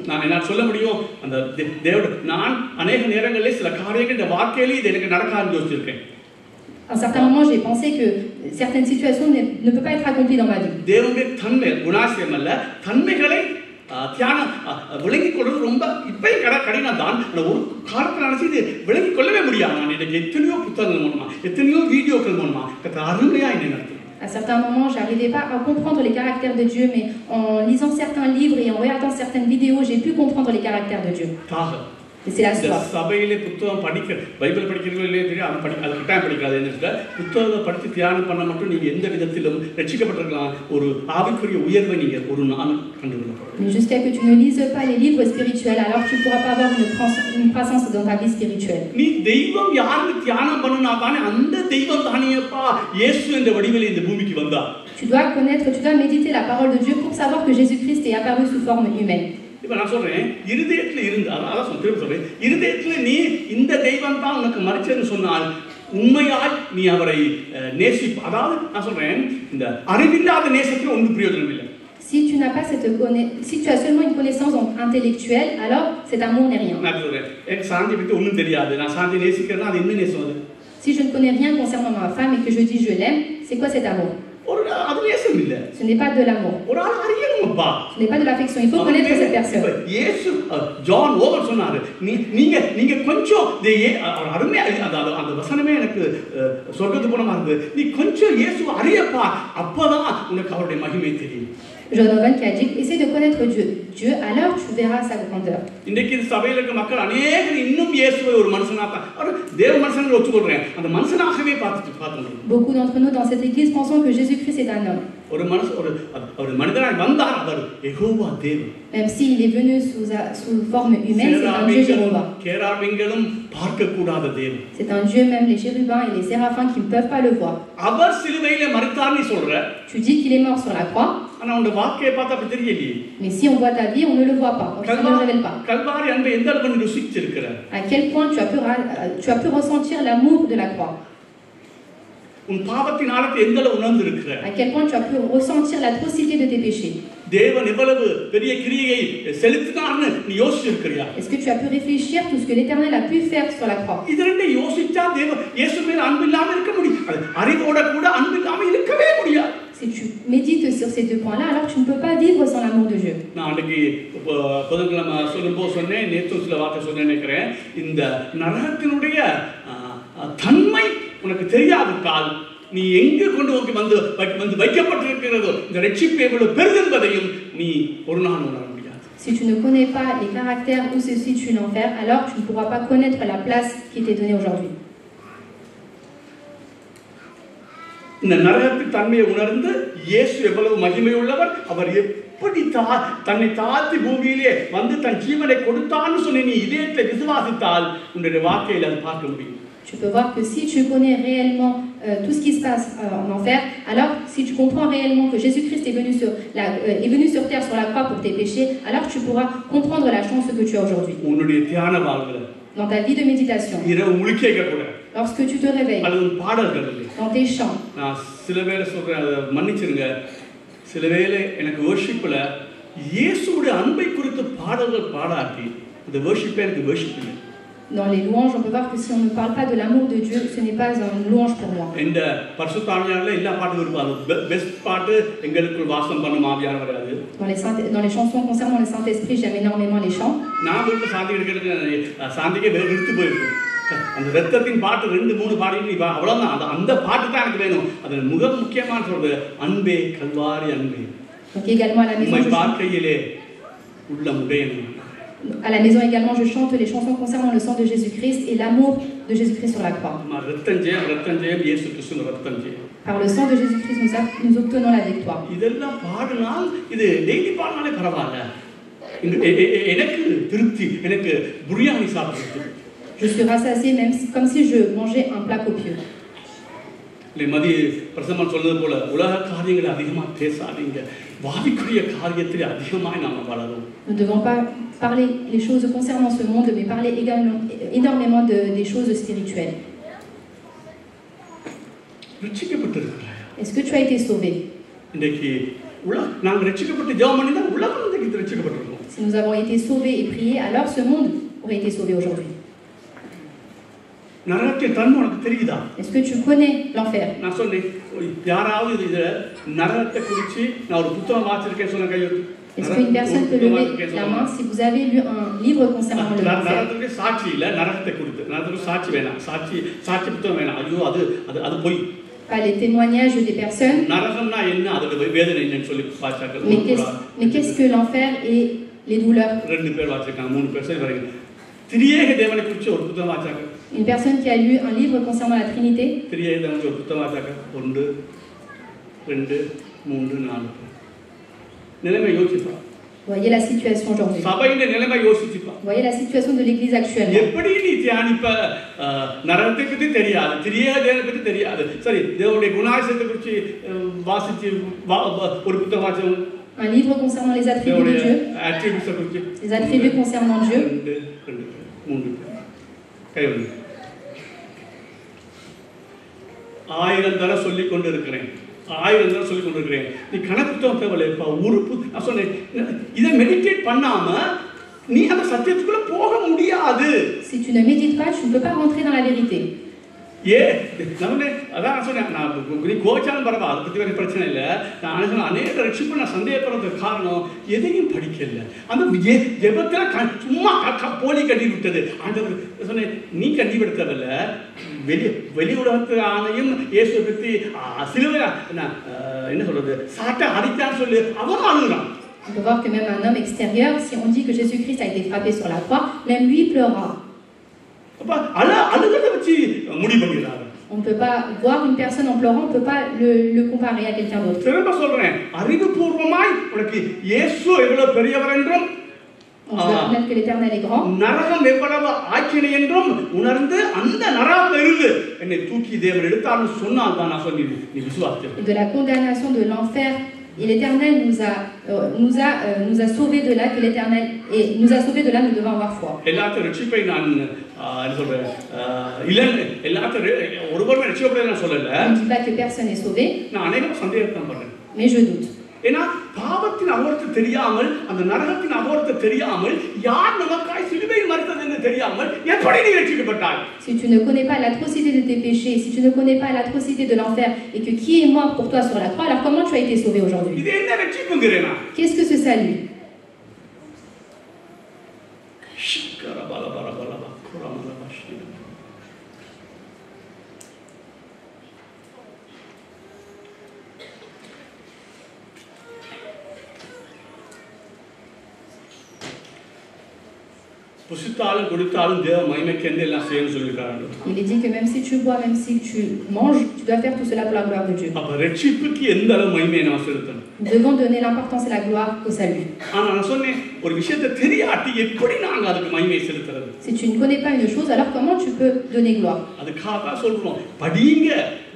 Speaker 2: À un certain moment, j'ai pensé que certaines situations ne peuvent pas être accomplies dans ma vie. விளங்கிக் கொள்வது ரொம்ப இப்பயும் கடினம் தான். ஒரு காலத்தில் நினைச்சு இது விளங்கிக் கொள்ளவே முடியாது. நான் எனக்கு எத்தனையோ புத்தகங்கள் மூலமா, எத்தனையோ வீடியோக்கள் மூலமா அருமையா என்ன நடத்தும். À certains moments, j'arrivais pas à comprendre les caractères de Dieu, mais en lisant certains livres et en regardant certaines vidéos, j'ai pu comprendre les caractères de Dieu. Et c'est la soif. சபையிலே புத்தகம் படிக்க பைபிள் படிக்கிறீங்களே தெரியும், அது கட்டாயம் படிக்காது. என்ன புத்தகத்தை படித்து தியானம் பண்ண மட்டும் நீங்க எந்த விதத்திலும் ரட்சிக்கப்பட்டிருக்கலாம். ஒரு ஆவிக்குரிய உயர்வை நீங்க ஒரு நாள் கண்டுகொள்ளலாம். Mais jusqu'à que tu ne lises pas les livres spirituels, alors tu pourras pas avoir une croissance dans ta vie spirituelle. நீ தெய்வம் யாருக்கு தியானம் பண்ணனா தானே அந்த தெய்வம் தானியப்பா இயேசு என்ற வடிவிலே இந்த பூமிக்கு வந்தார். Tu dois connaître, tu dois méditer la parole de Dieu pour savoir que Jésus-Christ est apparu sous forme humaine.
Speaker 1: இப்போ நான் சொல்றேன், இருதயத்தில் இருந்து அதான் சொல்றேன், இருதயத்தில் நீ இந்த தெய்வம் தான் உனக்கு மறிச்சதுன்னு சொன்னால் உண்மையாய் நீ அவரை நேசிப்ப. அதாவது நான் சொல்றேன், இந்த அறிவில்லாத நேசத்தில் ஒன்றும் பிரயோஜனம் இல்லை.
Speaker 2: Si tu n'as pas si tu as seulement une connaissance intellectuelle, alors cet amour n'est rien.
Speaker 1: நான் சொல்றேன், எனக்கு சாந்தி பற்றி ஒன்றும் தெரியாது, நான் சாந்தி நேசிக்கிறேன்னா அது என்ன நேசம் அது?
Speaker 2: Si je ne connais rien concernant ma femme et que je dis je l'aime, c'est quoi cet amour?
Speaker 1: அது நேசம் இல்லை.
Speaker 2: Ce n'est pas de l'amour.
Speaker 1: ஒரு ஆள் அறியணும்ப்பா.
Speaker 2: Ce n'est pas de l'affection. Il faut connaître cette personne.
Speaker 1: இயேசு John over சொன்னாரு, நீங்க கொஞ்சம் அருமையா அந்த வசனமே எனக்கு சொர்க்கத்துக்கு போன மாதிரி இருந்தது. நீ கொஞ்சம் இயேசுவை அறியப்பா, அப்பதான் உனக்கு அவருடைய மகிமை தெரியும்.
Speaker 2: John Owen qui a dit, essaie de connaître Dieu, alors tu verras sa grandeur.
Speaker 1: இன்றைக்கு சபையில் இருக்க மக்கள் அநேகர் இன்னும் இயேசுவை ஒரு மனுஷனாக தேவ மனுஷன் ஒத்துக்கொள்றேன், அந்த மனுஷனாகவே பார்த்துட்டு.
Speaker 2: Beaucoup d'entre nous dans cette église pensons que Jésus-Christ est un homme.
Speaker 1: ஒரு மனிதனாய் வந்தார், அவர் யெகோவா தேவன்.
Speaker 2: Même s'il est venu sous forme humaine, c'est un Dieu Jéhovah.
Speaker 1: கேராபிங்களும் பார்க்க கூடாத தேவன்.
Speaker 2: C'est un Dieu, même les chérubins et les séraphins qui ne peuvent pas le voir.
Speaker 1: அவர் சிலுவையிலே மரித்தார்னு சொல்ற.
Speaker 2: Tu dis qu'il est mort sur la croix.
Speaker 1: ஆனா உங்க வாக்கையை பார்த்தா அப்படி தெரியலையே.
Speaker 2: Mais si on voit ta vie, on ne le voit pas, on ne le révèle pas.
Speaker 1: Kalvari அன்பை எந்த அளவுக்கு நீ ருசிச்சிருக்கிற?
Speaker 2: À quel point tu as pu ressentir l'amour de la croix?
Speaker 1: உன் பாவத்தின் ஆழத்தை எந்த அளவு உணர்ந்திருக்கிற?
Speaker 2: À quel point tu as pu ressentir l'atrocité de tes péchés?
Speaker 1: தேவன் எவ்வளவு பெரிய கிரியையை செலுத்தினார்னு நீ யோசிச்சிருக்கிறியா?
Speaker 2: Est-ce que tu as pu réfléchir tout ce que l'Éternel a pu faire sur la croix?
Speaker 1: இதெல்லாம் யோசிச்சா தேவன் இயேசு மேல அன்பு இல்லாம இருக்க முடியாது. அறிவோட கூட அன்பு இல்லாம இருக்கவே முடியாது.
Speaker 2: Si tu médites sur ces deux points-là, alors tu ne peux pas vivre sans l'amour de Dieu.
Speaker 1: நான் அன்றைக்கு புதன்கிழமை சொல்லும்போது சொன்னேன், நேற்று சில வார்த்தை சொன்னேன் நினைக்கிறேன். இந்த நரகத்தினுடைய தன்மை உனக்கு தெரியாவிட்டால் நீ எங்கு கொண்டு வந்து வைக்கப்பட்டிருக்கிறதோ இந்த ரட்சிப்பு எவ்வளவு பெரிது என்பதையும் நீ ஒரு நாள் உணர முடியாது.
Speaker 2: Si tu ne connais pas les caractères où se situe l'enfer, alors tu ne pourras pas connaître la place qui t'est donnée aujourd'hui.
Speaker 1: இந்த நரகத்தின் தன்மையை உணர்ந்து இயேசு எவ்வளவு மகிமை உள்ளவர், அவர் எப்படி தன்னை தாழ்த்தி பூமியிலே வந்து தன் ஜீவனை கொடுத்தான்னு சொல்லி நீ இதயத்தை விசுவாசித்தால் உன்னுடைய வாழ்க்கையில் அதை பார்க்க முடியும்.
Speaker 2: Tu peux voir que si tu connais réellement tout ce qui se passe en enfer, alors si tu comprends réellement que Jésus-Christ est venu sur terre sur la croix pour tes péchés, alors tu pourras comprendre la chance que tu as aujourd'hui.
Speaker 1: உன்னுடைய தியான வாழ்வுல,
Speaker 2: dans ta vie de méditation,
Speaker 1: இரவு முழிக்க கூட,
Speaker 2: lorsque tu te réveilles,
Speaker 1: அது பாடல்கள்,
Speaker 2: dans tes chants.
Speaker 1: நான் சில வேளை சொல்றேன், மன்னிச்சிருங்க, சில வேளை எனக்கு வர்ஷிப்ல இயேசுவுடைய அன்பை குறித்து பாடல்கள் பாடாட்டி அந்த வர்ஷிப்பே எனக்கு வர்ஷிப் இல்லை.
Speaker 2: Dans les louanges, on peut voir que si on ne parle pas de l'amour de Dieu, ce n'est pas une louange pour moi.
Speaker 1: இந்த பரிசுத்த ஆவியானவர்ல எல்லா பாட்டும் இருப்பாங்க. பெஸ்ட் பாட்டு எங்களுக்குள் வாசம் பண்ணும் ஆவியானவர் அது.
Speaker 2: Dans les chansons concernant le Saint-Esprit, j'aime énormément les chants.
Speaker 1: நான் வீட்டு சாந்தி எடுக்கிறதுக்கு சாந்திக்கே வெறுத்து போயிருக்கும். அந்த ரத்தத்தின் பாட்டு 2-3 பாடி அவ்வளவுதான், அந்த பாட்டு தான் எனக்கு வேணும். அது மிக முக்கியமான சொல்றது அன்பே கல்வாரி அன்பே.
Speaker 2: Donc également à la maison,
Speaker 1: பார்க்கையிலே உள்ள முடையணும்.
Speaker 2: À la maison également, je chante les chansons concernant le sang de Jésus-Christ et l'amour de Jésus-Christ sur la croix. Par le sang de Jésus-Christ, nous obtenons la victoire. Je suis rassasié même comme si je mangeais un plat copieux.
Speaker 1: மதி பிரசமன் சொன்னது போல உலக காரியங்களை அதிகமாக பேசாதீங்க, வாவிக்குரிய காரியத்தில் அதிகமாக நாம் வளரும்.
Speaker 2: Nous ne devons pas parler les choses concernant ce monde, mais parler également énormément des choses spirituelles. Est-ce que tu as été sauvé? Si nous avons été sauvés et priés, alors ce monde aurait été sauvé aujourd'hui. Est-ce que tu connais l'enfer? Est-ce qu'une personne peut lever la main si vous avez lu un livre concernant l'enfer? Pas les témoignages des personnes. Mais qu'est-ce que l'enfer et les douleurs? Une personne qui a lu un livre concernant la Trinité. Voyez la situation aujourd'hui. Voyez la situation de l'église actuellement. Un livre concernant les attributs de Dieu,
Speaker 1: attributes குறித்து
Speaker 2: les attributs concernant Dieu.
Speaker 1: 3 கை வந்து 1000 தடவை சொல்லிக் கொண்டு இருக்கிறேன் 1000 தடவை சொல்லிக் கொண்டு இருக்கிறேன் நீ கணக்கு தேவையில்லைப்பா உறுப்பு நான் சொன்னேன் இதை மெடிடேட் பண்ணாம நீ அந்த சத்தியத்துக்குள்ள போக முடியாது.
Speaker 2: Si tu ne médites pas, tu ne peux pas rentrer dans la vérité.
Speaker 1: அதான் நான் சொன்னேன் நான் கோச்சாலும் பரவா அதை பற்றி வேறு பிரச்சனை இல்லை. நான் சொன்னேன் அநேக ரட்சிப்பு நான் சந்தேகப்படுறதுக்கு காரணம் எதையும் படிக்கல. அந்த ஜெபத்தில் சும்மா போலி கட்டி விட்டது. ஆண்டவர் சொன்னேன் நீ கட்டி விடுத்ததில்ல வெளி உலகத்து ஆணையும் இயேசுவை பற்றி சிலுவை என்ன சொல்றது சாட்டை அடித்தான்னு சொல்லி அவன் அழுகிறான்.
Speaker 2: On peut voir que même un homme extérieur, si on dit que Jésus-Christ a été frappé sur la croix, même lui pleura. On ne peut pas voir une personne en pleurant, on ne peut pas le comparer à quelqu'un d'autre. On doit reconnaître que l'Éternel est grand. Et de la condamnation de l'enfer. Et l'Éternel nous a sauvés de là, que l'Éternel nous a sauvés de là, nous devons avoir foi. Je ne dis pas que personne n'est sauvé, mais je doute.
Speaker 1: ஏன்னா பாவத்தின் அகோரத்தை தெரியாமல் அந்த நரகத்தின் அகோரத்தை தெரியாமல் யார் நமக்காய் சிலுவையில் மரித்தது என்று தெரியாமல் எப்படி நீ ரட்சிக்கப்பட்டாய்?
Speaker 2: Si tu ne connais pas l'atrocité de tes péchés, si tu ne connais pas l'atrocité de l'enfer et que qui est mort pour toi sur la croix, alors comment tu as été sauvé aujourd'hui?
Speaker 1: இது என்ன ரட்சிப்புங்கறேனா?
Speaker 2: Qu'est-ce que ce salut?
Speaker 1: Il
Speaker 2: est dit que même si tu bois, même si tu manges, tu dois faire tout cela pour la gloire de Dieu. Nous devons donner l'importance et la gloire au salut. Si tu ne connais pas une chose, alors comment tu peux donner gloire?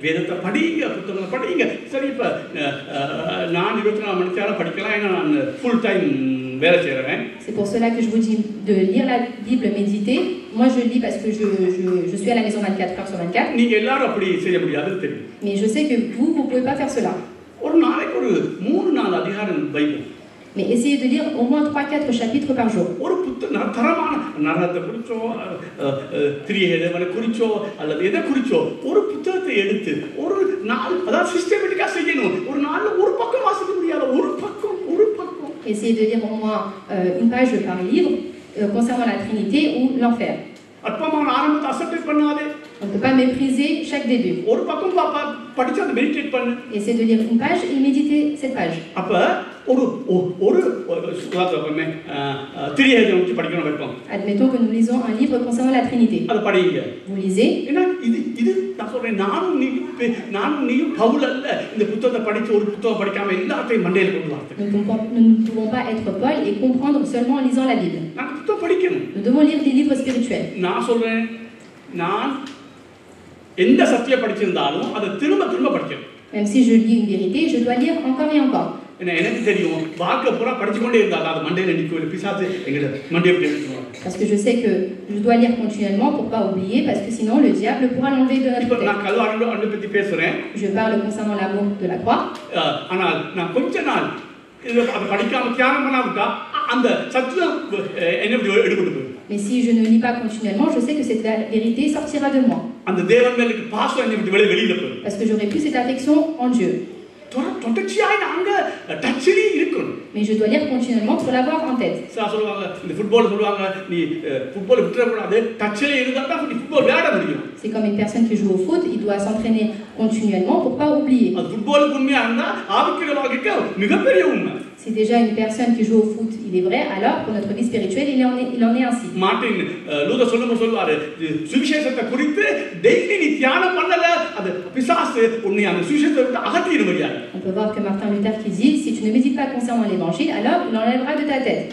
Speaker 1: வேதத்தை படிங்க புத்தகங்களை படிங்க சரி இப்போ நான் 24 மணி நேரம் படிக்கலாம் ஏன்னா நான் ஃபுல் டைம் வேலை செய்கிறேன்.
Speaker 2: C'est pour cela que je vous dis de lire la Bible, méditer. Moi je lis parce que je suis à la maison 24 heures sur 24.
Speaker 1: நீங்க எல்லாரும் அப்படி செய்ய முடியாது தெரியும்.
Speaker 2: Mais je sais que vous pouvez pas faire cela.
Speaker 1: ஒரு நாளைக்கு ஒரு 3-4 அதிகாரம் Bible.
Speaker 2: Mais essayez de lire au moins 3-4 chapitres par jour.
Speaker 1: ஒரு புத்தகம் தரமான நரகத்தை குறிச்சோ திரியேதவனை குறிச்சோ அல்லது எதை குறிச்சோ ஒரு புத்தகத்தை எடுத்து ஒரு நாள் அதாவது சிஸ்டமேட்டிக்கா செய்யணும். ஒரு நாள்ல ஒரு பக்கம் வாசிக்க முடியாது. ஒரு பக்கம்.
Speaker 2: Essayez de lire au moins une page par livre concernant la Trinité ou l'enfer.
Speaker 1: அற்பமான ஆரம்பத்தை அசெப்ட் பண்ணாதே.
Speaker 2: On ne peut pas mépriser chaque début.
Speaker 1: ஒரு பக்கம் படிச்சு அதை மெடிடேட் பண்ணு.
Speaker 2: Essayez de lire une page et méditer cette page.
Speaker 1: அப்ப ஒரு சுவாதமே திரியேதம் வச்சு படிக்கணும் வைப்போம்.
Speaker 2: Admettons que nous lisons un livre concernant la Trinité.
Speaker 1: அது படிங்க.
Speaker 2: Vous lisez.
Speaker 1: ஏன்னா இது நான் சொல்றேன் நானும் நீயும் பவுல் அல்ல இந்த புத்தகத்தை படிச்சு ஒரு புத்தகம் படிக்காம எல்லாத்தையும் மண்டையில கொண்டு வரது.
Speaker 2: Nous ne pouvons pas être Paul et comprendre seulement en lisant la Bible.
Speaker 1: நான் புத்தகம் படிக்கணும்.
Speaker 2: Nous devons lire des livres spirituels.
Speaker 1: நான் சொல்றேன் நான் எந்த சத்தியம் படிச்சிருந்தாலும் அதை திரும்ப படிக்கணும்.
Speaker 2: Même si je lis une vérité, je dois lire encore et encore.
Speaker 1: எனக்கு தெரியும் வாக்க பூரா படிச்சு கொண்டே இருந்தா அது மண்டையில நிக்கும் பிசாசு எங்க மண்டையை விட்டு எடுத்துருவாங்க.
Speaker 2: Parce que je sais que je dois lire continuellement pour pas oublier parce que sinon le diable pourra l'enlever de notre tête.
Speaker 1: நான் கல்வாரியோட அன்பை பத்தி பேசுறேன்.
Speaker 2: Je parle concernant l'amour de la croix.
Speaker 1: ஆனால் நான் கொஞ்ச நாள் அதை படிக்காம தியானம் பண்ணாவிட்டா அந்த சத்தியம் என்ன எடுத்துட்டு போகும்.
Speaker 2: Mais si je ne lis pas continuellement, je sais que cette vérité sortira de moi.
Speaker 1: அந்த தேவன் மேல பாசம் என்ன விட்டு வெளியில போகும்.
Speaker 2: Parce que j'aurai plus cette affection en Dieu.
Speaker 1: தொடர்ச்சியாய் நாங்க டச்சிலே இருக்கணும்.
Speaker 2: Mais je dois lire continuellement pour l'avoir en tête.
Speaker 1: சொல்லுவாங்க இந்த ஃபுட்பால் சொல்லுவாங்க நீ ஃபுட்பால் விட்டுற கூடாது டச்சிலே இருந்தா தான் நீ ஃபுட்பால் விளையாட முடியும்.
Speaker 2: C'est comme une personne qui joue au foot, il doit s'entraîner continuellement pour pas oublier.
Speaker 1: அது ஃபுட்பாலுக்கு உண்மையா இருந்தா ஆவிக்குரிய வாழ்க்கைக்கு மிகப்பெரிய உண்மை.
Speaker 2: Si déjà une personne qui joue au foot, il est vrai, alors pour notre vie spirituelle, il en est ainsi.
Speaker 1: Martin Luther சொல்லுவாரு சுவிசேஷத்தை குறித்து டெய்லி நீ தியானம் பண்ணல அது பிசாசு உன்னை அந்த சுவிசேஷத்தை விட்டு அகற்றிடுமையா.
Speaker 2: On peut voir que Martin Luther qui dit si tu ne médites pas concernant l'évangile, alors il enlèvera de ta tête.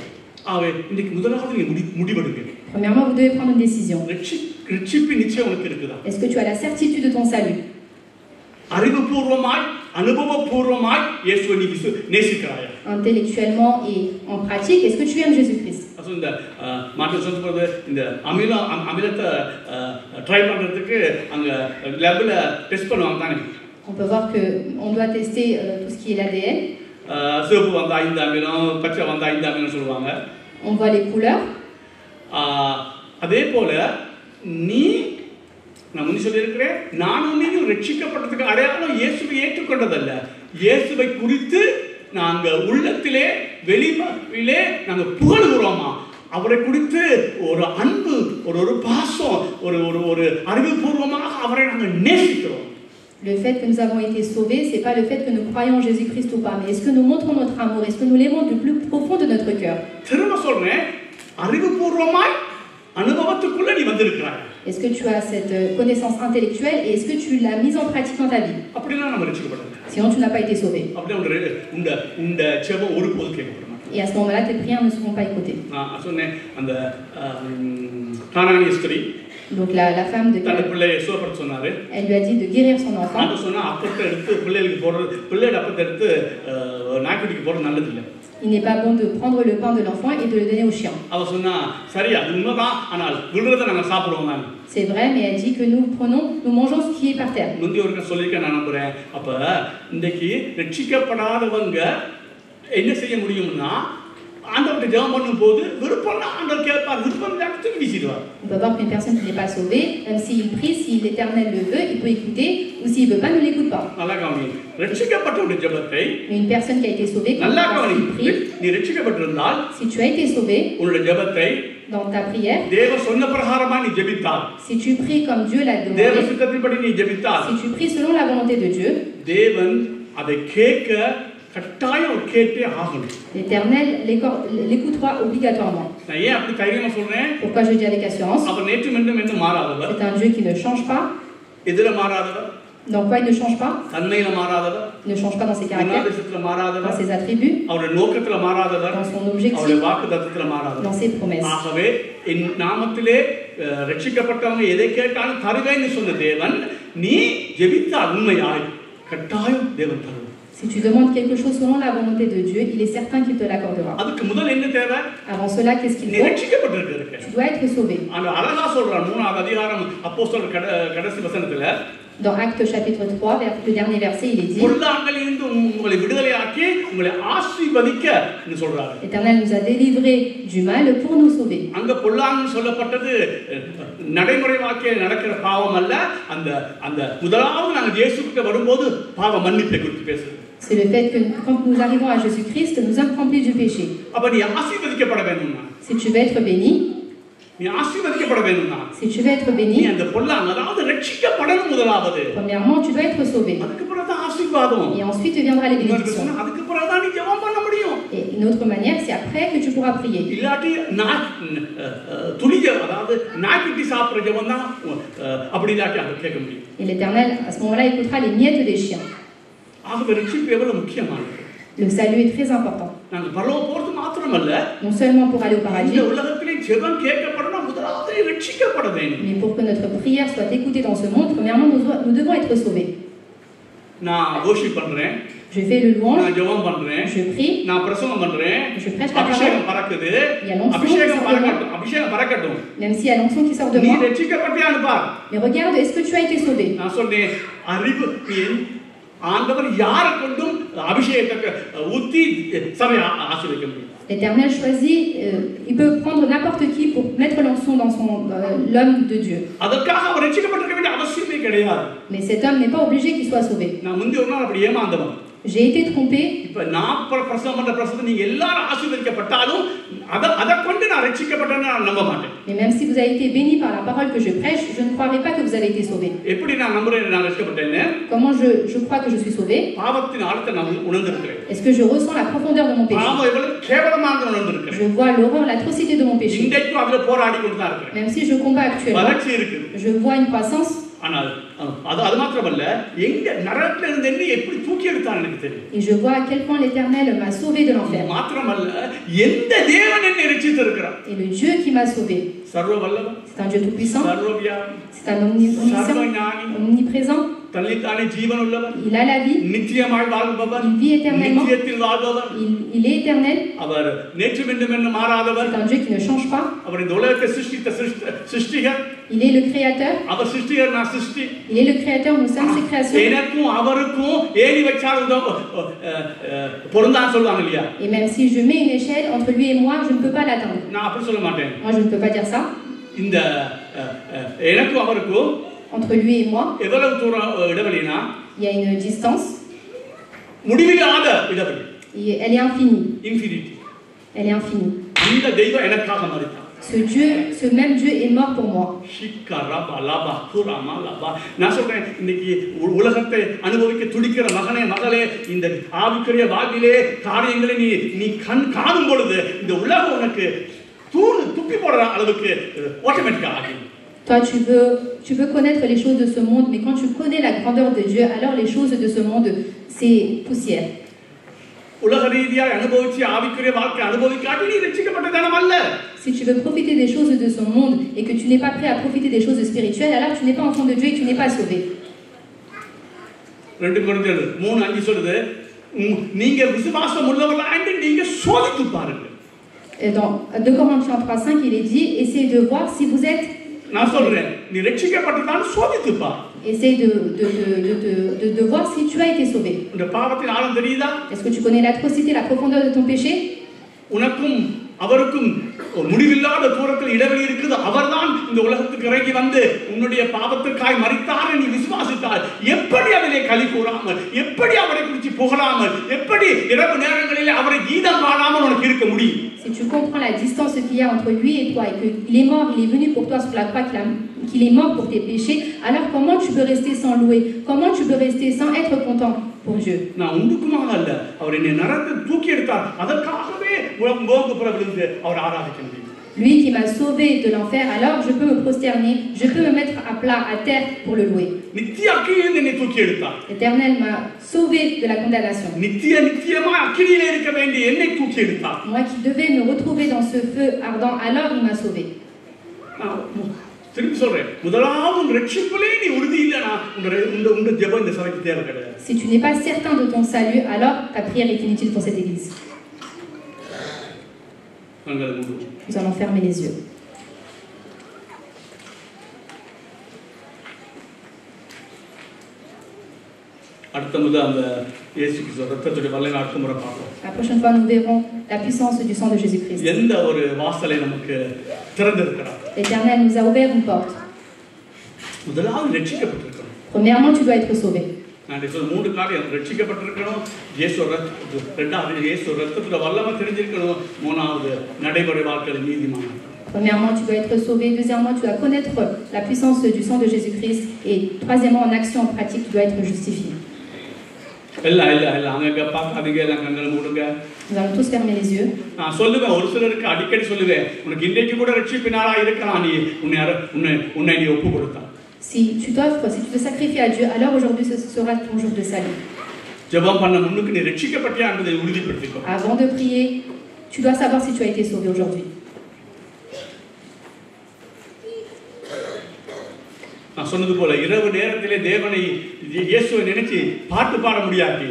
Speaker 1: ஆவே இன்னைக்கு முதலாவது நீ முடிவெடுங்க.
Speaker 2: Premièrement, vous devez prendre une décision.
Speaker 1: ரட்சிப்பு நிச்சயம் உனக்கு இருக்குதா?
Speaker 2: Est-ce que tu as la certitude de ton salut?
Speaker 1: அறிவுபூர்வமாய் அனுபவபூர்வமாய் இயேசுவை நீ நேசிக்கிறாயா?
Speaker 2: Intellectuellement et en pratique, est-ce que tu aimes Jésus-Christ?
Speaker 1: அசோ இந்த மார்ட்டின் சொல்றது இந்த அமிலத்தை ட்ரை பண்றதுக்கு அங்க லேப்ல டெஸ்ட் பண்ணுவாங்க தானே.
Speaker 2: On peut voir que on doit tester tout ce qui est l'ADN.
Speaker 1: சிவப்பு வந்தா இந்த அமிலம், பச்சை வந்தா இந்த அமிலம் சொல்லுவாங்க.
Speaker 2: On voit les couleurs.
Speaker 1: அதே போல நீ நான் முன்னே சொல்லியிருக்கிறேன், நானும் நீயும் ரட்சிக்கப்பட்டதுக்கு அடையாளம் இயேசுவை ஏற்றுக்கொண்டதல்ல, இயேசுவை குறித்து நாங்க உள்ளத்திலே வெளியிலே நாங்க புகழுகிறோமா, அவரை குறித்து ஒரு அன்பு, ஒரு பாசம், ஒரு அறிவுபூர்வமாக அவரை நாங்கள் நேசிக்கிறோம்.
Speaker 2: Le fait que nous avons été sauvés, c'est pas le fait que nous croyons en Jésus-Christ ou pas, mais est-ce que nous montrons notre amour, est-ce que nous l'aimons du plus profond de notre cœur?
Speaker 1: திரும்ப சொல்றேன், அறிவுபூர்வமாய் அனுபவத்துக்குள்ள நீ வந்திருக்கிறாய்.
Speaker 2: Est-ce que tu as cette connaissance intellectuelle et est-ce que tu l'as mise en pratique dans ta vie?
Speaker 1: அப்படினா நம்ம ரட்சிக்கப்படல.
Speaker 2: Sinon tu n'as pas été sauvé.
Speaker 1: அப்படியே உங்க செபம் ஒருபோது கேட்கப்பட மாட்டாது.
Speaker 2: Et à ce moment-là, tes prières ne seront pas écoutées.
Speaker 1: நான் சொன்னேன் அந்த கானானிய ஸ்திரீ,
Speaker 2: donc la femme de
Speaker 1: தன் பிள்ளையை சுகப்படுத்த சொன்னாரு.
Speaker 2: Elle lui a dit de guérir son enfant.
Speaker 1: நான் சொன்னா அப்பத்தை எடுத்து பிள்ளைகளுக்கு போறது, பிள்ளையோட அப்பத்தை எடுத்து நாய்க்குட்டிக்கு போறது நல்லது இல்லை.
Speaker 2: Il n'est pas bon de prendre le pain de l'enfant et de le donner au chien.
Speaker 1: அவ சொன்னா சரி அது உண்மைதான், ஆனால் விழுறத நாங்க சாப்பிடுவோம் தான்.
Speaker 2: C'est vrai, mais elle dit que nous mangeons ce qui est par terre.
Speaker 1: முந்தி ஒருக்க சொல்லிருக்க நான் நம்புறேன். அப்ப இன்னைக்கு ரட்சிக்கப்படாதவங்க என்ன செய்ய முடியும்னா, ஆண்டவர்கிட்ட ஜெபம் பண்ணும்போது விருப்பம்னா ஆண்டவர் கேட்பார், விருப்பம் இல்லாட்டி தூக்கி வீசிடுவார்.
Speaker 2: On peut voir qu'une personne qui n'est pas sauvée, même s'il prie, si l'Éternel le veut, il peut écouter, ou s'il ne veut pas, ne l'écoute pas.
Speaker 1: நல்லா கவனி, ரட்சிக்கப்பட்டவருடைய ஜெபத்தை,
Speaker 2: mais une personne qui a été sauvée, quand
Speaker 1: நல்லா கவனி,
Speaker 2: il prie,
Speaker 1: நீ ரட்சிக்கப்பட்டிருந்தால்,
Speaker 2: si tu as été sauvé,
Speaker 1: உன்னுடைய ஜெபத்தை
Speaker 2: dans ta prière,
Speaker 1: தேவன் சொன்ன பிரகாரமா நீ ஜெபித்தால்,
Speaker 2: si tu pries comme Dieu l'a demandé,
Speaker 1: தேவ சித்தத்தின்படி நீ ஜெபித்தால்,
Speaker 2: si tu pries selon la volonté de Dieu,
Speaker 1: தேவன் அதை கேட்க கட்டாயம் கேட்டே ஆகணும்.
Speaker 2: l'Éternel l'écoutera obligatoirement.
Speaker 1: நான் ஏன் அப்படி தைரியமா சொல்றேன்?
Speaker 2: Pourquoi je dis avec assurance?
Speaker 1: அவர் நேற்றும் என்றும் மாறாதவர்.
Speaker 2: C'est un Dieu qui ne change pas.
Speaker 1: எதில மாறாதவர்?
Speaker 2: Dans quoi il ne change pas?
Speaker 1: தன்மையில மாறாதவர்.
Speaker 2: Il ne change pas dans ses caractères, dans ses attributs,
Speaker 1: அவருடைய நோக்கத்துல மாறாதவர்,
Speaker 2: dans son objectif,
Speaker 1: அவருடைய வாக்குத்தத்தத்துல மாறாதவர்.
Speaker 2: dans ses promesses.
Speaker 1: ஆகவே என் நாமத்திலே ரட்சிக்கப்பட்டவங்க எதை கேட்டாலும் தருவேன்னு சொன்ன தேவன், நீ ஜெபித்தால் உண்மையாய் கட்டாயம் தேவன் தருவார்.
Speaker 2: Si tu demandes quelque chose selon la volonté de Dieu, il est certain qu'il te l'accordera.
Speaker 1: அதுக்கு முதல் என்ன தேவை?
Speaker 2: Avant cela, qu'est-ce qu'il
Speaker 1: நீ
Speaker 2: faut?
Speaker 1: ரட்சிக்கப்பட்டிருக்க.
Speaker 2: Tu dois être sauvé.
Speaker 1: அந்த அழகா சொல்றான் 3ஆவது அதிகாரம் அப்போஸ்தலர் கடைசி வசனத்துல.
Speaker 2: Dans Actes chapitre 3, le dernier verset, il est dit:
Speaker 1: பொல்லாங்கலிலிருந்து உங்களை விடுதலையாக்கி உங்களை ஆசீர்வதிக்கன்னு சொல்றாரு.
Speaker 2: L'Éternel nous a délivrés du mal pour nous sauver.
Speaker 1: அங்க பொல்லாங்கன்னு சொல்லப்பட்டது நடைமுறை வாக்கிய நடக்கிற பாவம் அல்ல, அந்த அந்த முதலாவது நாங்கள் இயேசுவுக்கு வரும்போது பாவ மன்னிப்பை குறித்து பேசுறது.
Speaker 2: C'est le fait que quand nous arrivons à Jésus-Christ, nous sommes remplis du péché.
Speaker 1: அப்ப நீ ஆசீர்வதிக்கப்பட வேணும்னா,
Speaker 2: Si tu veux être béni,
Speaker 1: நீ ஆசீர்வதிக்கப்பட வேணும்னா,
Speaker 2: si tu veux être béni,
Speaker 1: நீ அந்த பொல்லாங்க அதாவது ரட்சிக்கப்படணும் முதலாவது.
Speaker 2: premièrement, tu dois être sauvé.
Speaker 1: அதுக்கு பிறகு தான் ஆசீர்வாதம்.
Speaker 2: Et ensuite viendra les bénédictions.
Speaker 1: அதுக்கு பிறகு தான் நீ ஜெபம் பண்ண முடியும்.
Speaker 2: Et une autre manière, c'est après que tu pourras prier.
Speaker 1: இல்லாட்டி துளிஜ அதாவது நாய்க்குட்டி சாப்பிடுற ஜெபம் தான் அப்படி இல்லாட்டி அதை கேட்க முடியும்.
Speaker 2: Et l'Éternel, à ce moment-là, écoutera les miettes des chiens.
Speaker 1: ஆகவே ரட்சிப்பு எவ்வளவு முக்கியமானது.
Speaker 2: Le salut est très important.
Speaker 1: நாங்க பரலோகம் போறது மாத்திரமல்ல,
Speaker 2: Non seulement pour aller au paradis,
Speaker 1: இந்த உலகத்திலே ஜெபம் கேட்கப்படணும், முதலாவது ரட்சிக்கப்பட வேண்டும்.
Speaker 2: mais pour que notre prière soit écoutée dans ce monde, premièrement, nous devons être sauvés.
Speaker 1: நான் worship பண்றேன்,
Speaker 2: Je fais le louange,
Speaker 1: நான் ஜெபம் பண்றேன்,
Speaker 2: je prie,
Speaker 1: நான் பிரசங்கம் பண்றேன்,
Speaker 2: je prêche la
Speaker 1: அபிஷேகம்
Speaker 2: parole,
Speaker 1: பறக்குது,
Speaker 2: il y a l'onction qui
Speaker 1: அபிஷேகம்
Speaker 2: sort de
Speaker 1: பறக்கட்டும்,
Speaker 2: moi,
Speaker 1: அபிஷேகம் பறக்கட்டும்.
Speaker 2: même s'il y a l'onction qui sort de
Speaker 1: நீ
Speaker 2: moi.
Speaker 1: ரட்சிக்கப்பட்டியான்னு பார்.
Speaker 2: Mais regarde, est-ce que tu as été sauvé?
Speaker 1: நான் சொன்னேன், அறிவு ஆண்டவர் யாரை கொண்டும் அபிஷேகத்தை ஊத்தி சபையை ஆசீர்வதிக்க முடியும்.
Speaker 2: L'Éternel choisit, il peut prendre n'importe qui pour mettre l'onction dans l'homme de Dieu.
Speaker 1: அதற்காக அவர் ரட்சிக்கப்பட்டிருக்க வேண்டிய அவசியமே கிடையாது.
Speaker 2: Mais cet homme n'est pas obligé qu'il soit sauvé.
Speaker 1: நான் முந்தி ஒரு நாள் அப்படி ஏமாந்தவன்.
Speaker 2: J'ai été trompé.
Speaker 1: இப்ப நான் பிரசங்கம் பண்ற பிரசங்கத்தை நீங்க எல்லாரும் ஆசீர்வதிக்கப்பட்டாலும் அதை கொண்டு நான் ரட்சிக்கப்பட்டேன்னு நான் நம்ப மாட்டேன்.
Speaker 2: Mais même si vous avez été béni par la parole que je prêche, je ne croirai pas que vous avez été sauvé.
Speaker 1: எப்படி நான் நம்புறேன் நான் ரட்சிக்கப்பட்டேன்னு?
Speaker 2: Comment je crois que je suis sauvé?
Speaker 1: பாவத்தின் ஆழத்தை நான் உணர்ந்திருக்கிறேன்.
Speaker 2: Est-ce que je ressens la profondeur de mon péché?
Speaker 1: பாவம் எவ்வளவு கேவலமானது உணர்ந்திருக்கிறேன்.
Speaker 2: Je vois l'horreur, l'atrocité de mon péché.
Speaker 1: இன்றைக்கு அதுல போராடி கொண்டு தான் இருக்கிறேன்.
Speaker 2: Même si je combats actuellement,
Speaker 1: வளர்ச்சி இருக்கு.
Speaker 2: je vois une croissance.
Speaker 1: ஆனால் அது மாத்திரமல்ல, எங்க நரகத்துல இருந்து என்ன எப்படி தூக்கி எடுத்தான்னு எனக்கு தெரியும்.
Speaker 2: Et je vois à quel point l'Éternel m'a sauvé de l'enfer.
Speaker 1: மாத்திரமல்ல, எந்த தேவன் என்னை ரட்சித்திருக்கிறார்.
Speaker 2: Et le Dieu qui m'a sauvé.
Speaker 1: சர்வ வல்லவன்,
Speaker 2: C'est un Dieu tout puissant.
Speaker 1: சர்வவியாபி,
Speaker 2: C'est un omniscient,
Speaker 1: சர்வஞானி,
Speaker 2: omniprésent.
Speaker 1: தன்னித்தானே ஜீவன் உள்ளவர்,
Speaker 2: il a la vie,
Speaker 1: நித்தியமாய் வாழ்பவர்,
Speaker 2: il vit éternellement,
Speaker 1: நித்தியத்தில் வாழ்பவர்,
Speaker 2: il est éternel,
Speaker 1: அவர் நேற்று என்று மாறாதவர்,
Speaker 2: c'est un Dieu qui ne change pas,
Speaker 1: அவர் இந்த உலகத்தை சிருஷ்டித்த சிருஷ்டிகர்,
Speaker 2: il est le créateur,
Speaker 1: அவர் சிருஷ்டிகர் நான் சிருஷ்டி,
Speaker 2: il est le créateur, nous sommes ses créations.
Speaker 1: எனக்கும் அவருக்கும் ஏணி வச்சால் பொருந்தான்னு சொல்லுவாங்க இல்லையா?
Speaker 2: Et même si je mets une échelle entre lui et moi, je ne peux pas l'atteindre.
Speaker 1: நான் அப்படி சொல்ல மாட்டேன்.
Speaker 2: Moi, je ne peux pas dire ça.
Speaker 1: இந்த எனக்கும் அவருக்கும்
Speaker 2: Entre lui et moi,
Speaker 1: எவ்வளவு தூரம் இடைவெளினா
Speaker 2: il y a une distance,
Speaker 1: முடிவில்லாத இடைவெளி,
Speaker 2: et elle est infinie.
Speaker 1: Infinity.
Speaker 2: Elle est infinie.
Speaker 1: இந்த தெய்வம் எனக்காக மரித்தார்.
Speaker 2: Ce Dieu, ce même Dieu est mort pour moi.
Speaker 1: நான் சொல்றேன், இன்னைக்கு உலகத்தை அனுபவிக்க துடிக்கிற மகனே மகளே, இந்த ஆவிக்குரிய வாழ்விலே காரியங்களை நீ காணும் பொழுது இந்த உலகம் உனக்கு துப்பி போடுற அளவுக்கு ஆட்டோமேட்டிக்கா ஆகும்.
Speaker 2: Toi, tu veux connaître les choses de ce monde, mais quand tu connais la grandeur de Dieu, alors les choses de ce monde, c'est poussière.
Speaker 1: உலக ரீதியாக அனுபவிச்சு ஆவிக்குரிய வாழ்க்கை அனுபவிக்காட்டி நீ ரட்சிக்கப்பட்டதானம் அல்ல.
Speaker 2: Si tu veux profiter des choses de ce monde et que tu n'es pas prêt à profiter des choses spirituelles, alors tu n'es pas enfant de Dieu et tu n'es pas sauvé.
Speaker 1: 2 Corinthiens 3:5 சொல்லுது, நீங்க விசுவாசம் உள்ளவர்களாய் நீங்க சோதித்து பாருங்க.
Speaker 2: Dans 2 Corinthiens 3:5, il est dit, essayez de voir si vous êtes.
Speaker 1: நான் சொல்றேன், நீ ரட்சிக்கப்பட்டதான்னு சோதித்து பார்.
Speaker 2: Essaye de voir si tu as été sauvé.
Speaker 1: உங்க பாவத்தின் ஆழம் தெரியுதா?
Speaker 2: Est-ce que tu connais l'atrocité, la profondeur de ton péché?
Speaker 1: உனக்கும் அவருக்கும் முடிவில்லாத தூரத்தில் இடைவெளி இருக்குது. அவர்தான் இந்த உலகத்துக்கு இறங்கி வந்து உன்னுடைய பாவத்துக்காய் மரித்தார் நீ விசுவாசித்தால் எப்படி அதிலே களி கூறாமல், எப்படி அவரை குறித்து புகழாமல், எப்படி இரவு நேரங்களில் அவரை கீதம் பாடாமல் உனக்கு இருக்க முடியும்?
Speaker 2: Si tu comprends la distance qu'il y a entre lui et toi et qu'il est mort, il est venu pour toi sur la croix, qu'il est mort pour tes péchés, alors comment tu peux rester sans louer? Comment tu peux rester sans être content pour Dieu?
Speaker 1: நான் உண்டுக்குமாக அல்ல, அவர் என்னை நரகத்தை தூக்கி எடுத்தார், அதற்காகவே உலகம் விழுந்து அவர் ஆராதிக்க முடியும்.
Speaker 2: Lui qui m'a sauvé de l'enfer, alors je peux me prosterner, je peux me mettre à plat, à terre pour le louer.
Speaker 1: நித்திய அக்கினியிலிருந்து என்னை தூக்கி எடுத்தார்.
Speaker 2: L'Éternel m'a sauvé de la condamnation.
Speaker 1: நித்தியமா அக்கினியிலே இருக்க வேண்டிய என்னை தூக்கி எடுத்தார்.
Speaker 2: Moi qui devais me retrouver dans ce feu ardent, alors il m'a sauvé.
Speaker 1: திரும்பி சொல்றேன், முதலாவது ரட்சிப்பிலே நீ உறுதி இல்லைனா உங்க ஜெபம் இந்த சபைக்கு தேவை கிடையாது.
Speaker 2: Si tu n'es pas certain de ton salut, alors ta prière est inutile pour cette église. Nous allons fermer les yeux.
Speaker 1: அடுத்த முறை அந்த இயேசுவின் ரத்தத்துடைய வல்லமை அடுத்த முறை பார்ப்போம்.
Speaker 2: La prochaine fois nous verrons la puissance du sang de Jésus-Christ.
Speaker 1: எந்த ஒரு வாசலை நமக்கு திறந்திருக்கிறார்.
Speaker 2: L'Éternel nous a ouvert une porte.
Speaker 1: முதலாவது ரட்சிக்கப்பட்டிருக்கணும்.
Speaker 2: Premièrement, tu dois être sauvé.
Speaker 1: நான் சொல்ற மூன்று காரியம், ரட்சிக்கப்பட்டிருக்கணும், இரண்டாவது இயேசு ரத்தத்துடைய வல்லமை தெரிஞ்சிருக்கணும், மூணாவது நடைமுறை வாழ்க்கையில் நீதிமான்.
Speaker 2: Premièrement, tu dois être sauvé. Deuxièmement, tu dois connaître la puissance du sang de Jésus-Christ. Et troisièmement, en action, en pratique, tu dois être justifié. Nous allons tous fermer les yeux.
Speaker 1: நான் சொல்லுவேன், ஒரு சிலருக்கு அடிக்கடி சொல்லுவேன், உனக்கு இன்றைக்கு கூட ரட்சிப்பினாரா இருக்கலாம், நீ உன்னை நீ ஒப்பு கொடுத்தா.
Speaker 2: Si tu t'offres, si tu te sacrifies à Dieu, alors aujourd'hui ce sera ton jour de salut.
Speaker 1: ஜெபம் பண்ண முன்னுக்கு நீ ரட்சிக்கப்பட்டியா என்பதை உறுதிப்படுத்திக்கோ.
Speaker 2: Avant de prier, tu dois savoir si tu as été sauvé aujourd'hui.
Speaker 1: நான் சொன்னது போல இரவு நேரத்திலே தேவனை இயேசுவை நினைச்சு பாட்டு பாட முடியாட்டி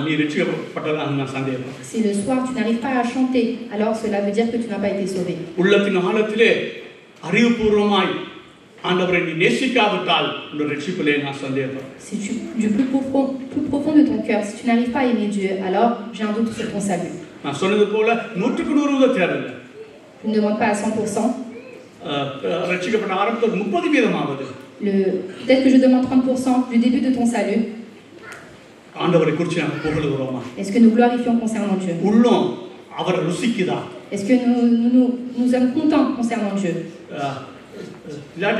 Speaker 1: நீ ரட்சிக்கப்பட்டதா நான் சந்தேகம்.
Speaker 2: Si le soir tu n'arrives pas à chanter, alors cela veut dire que tu n'as pas été sauvé.
Speaker 1: உள்ளத்தின் ஆழத்திலே அறிவுபூர்வமாய் ஆண்டவரை நீ நேசிக்காவிட்டால் உன் ரட்சிப்பிலே நான் சந்தேகம்.
Speaker 2: Si tu du plus profond de ton cœur, si tu n'arrives pas à aimer Dieu, alors j'ai un doute sur ton salut.
Speaker 1: நான் சொன்னது போல 100% தேவையில்லை.
Speaker 2: Je ne demande pas à 100%.
Speaker 1: ரட்சிக்கப்பட்ட ஆரம்பத்தில் 30% ஆகுது.
Speaker 2: Peut-être que je demande 30% du début de ton salut.
Speaker 1: ஆண்டவரை குறித்து நாம் புகழுகிறோமா?
Speaker 2: Est-ce que nous glorifions concernant Dieu?
Speaker 1: உள்ளம் அவரை ருசிக்குதா?
Speaker 2: Est-ce que nous sommes contents concernant Dieu?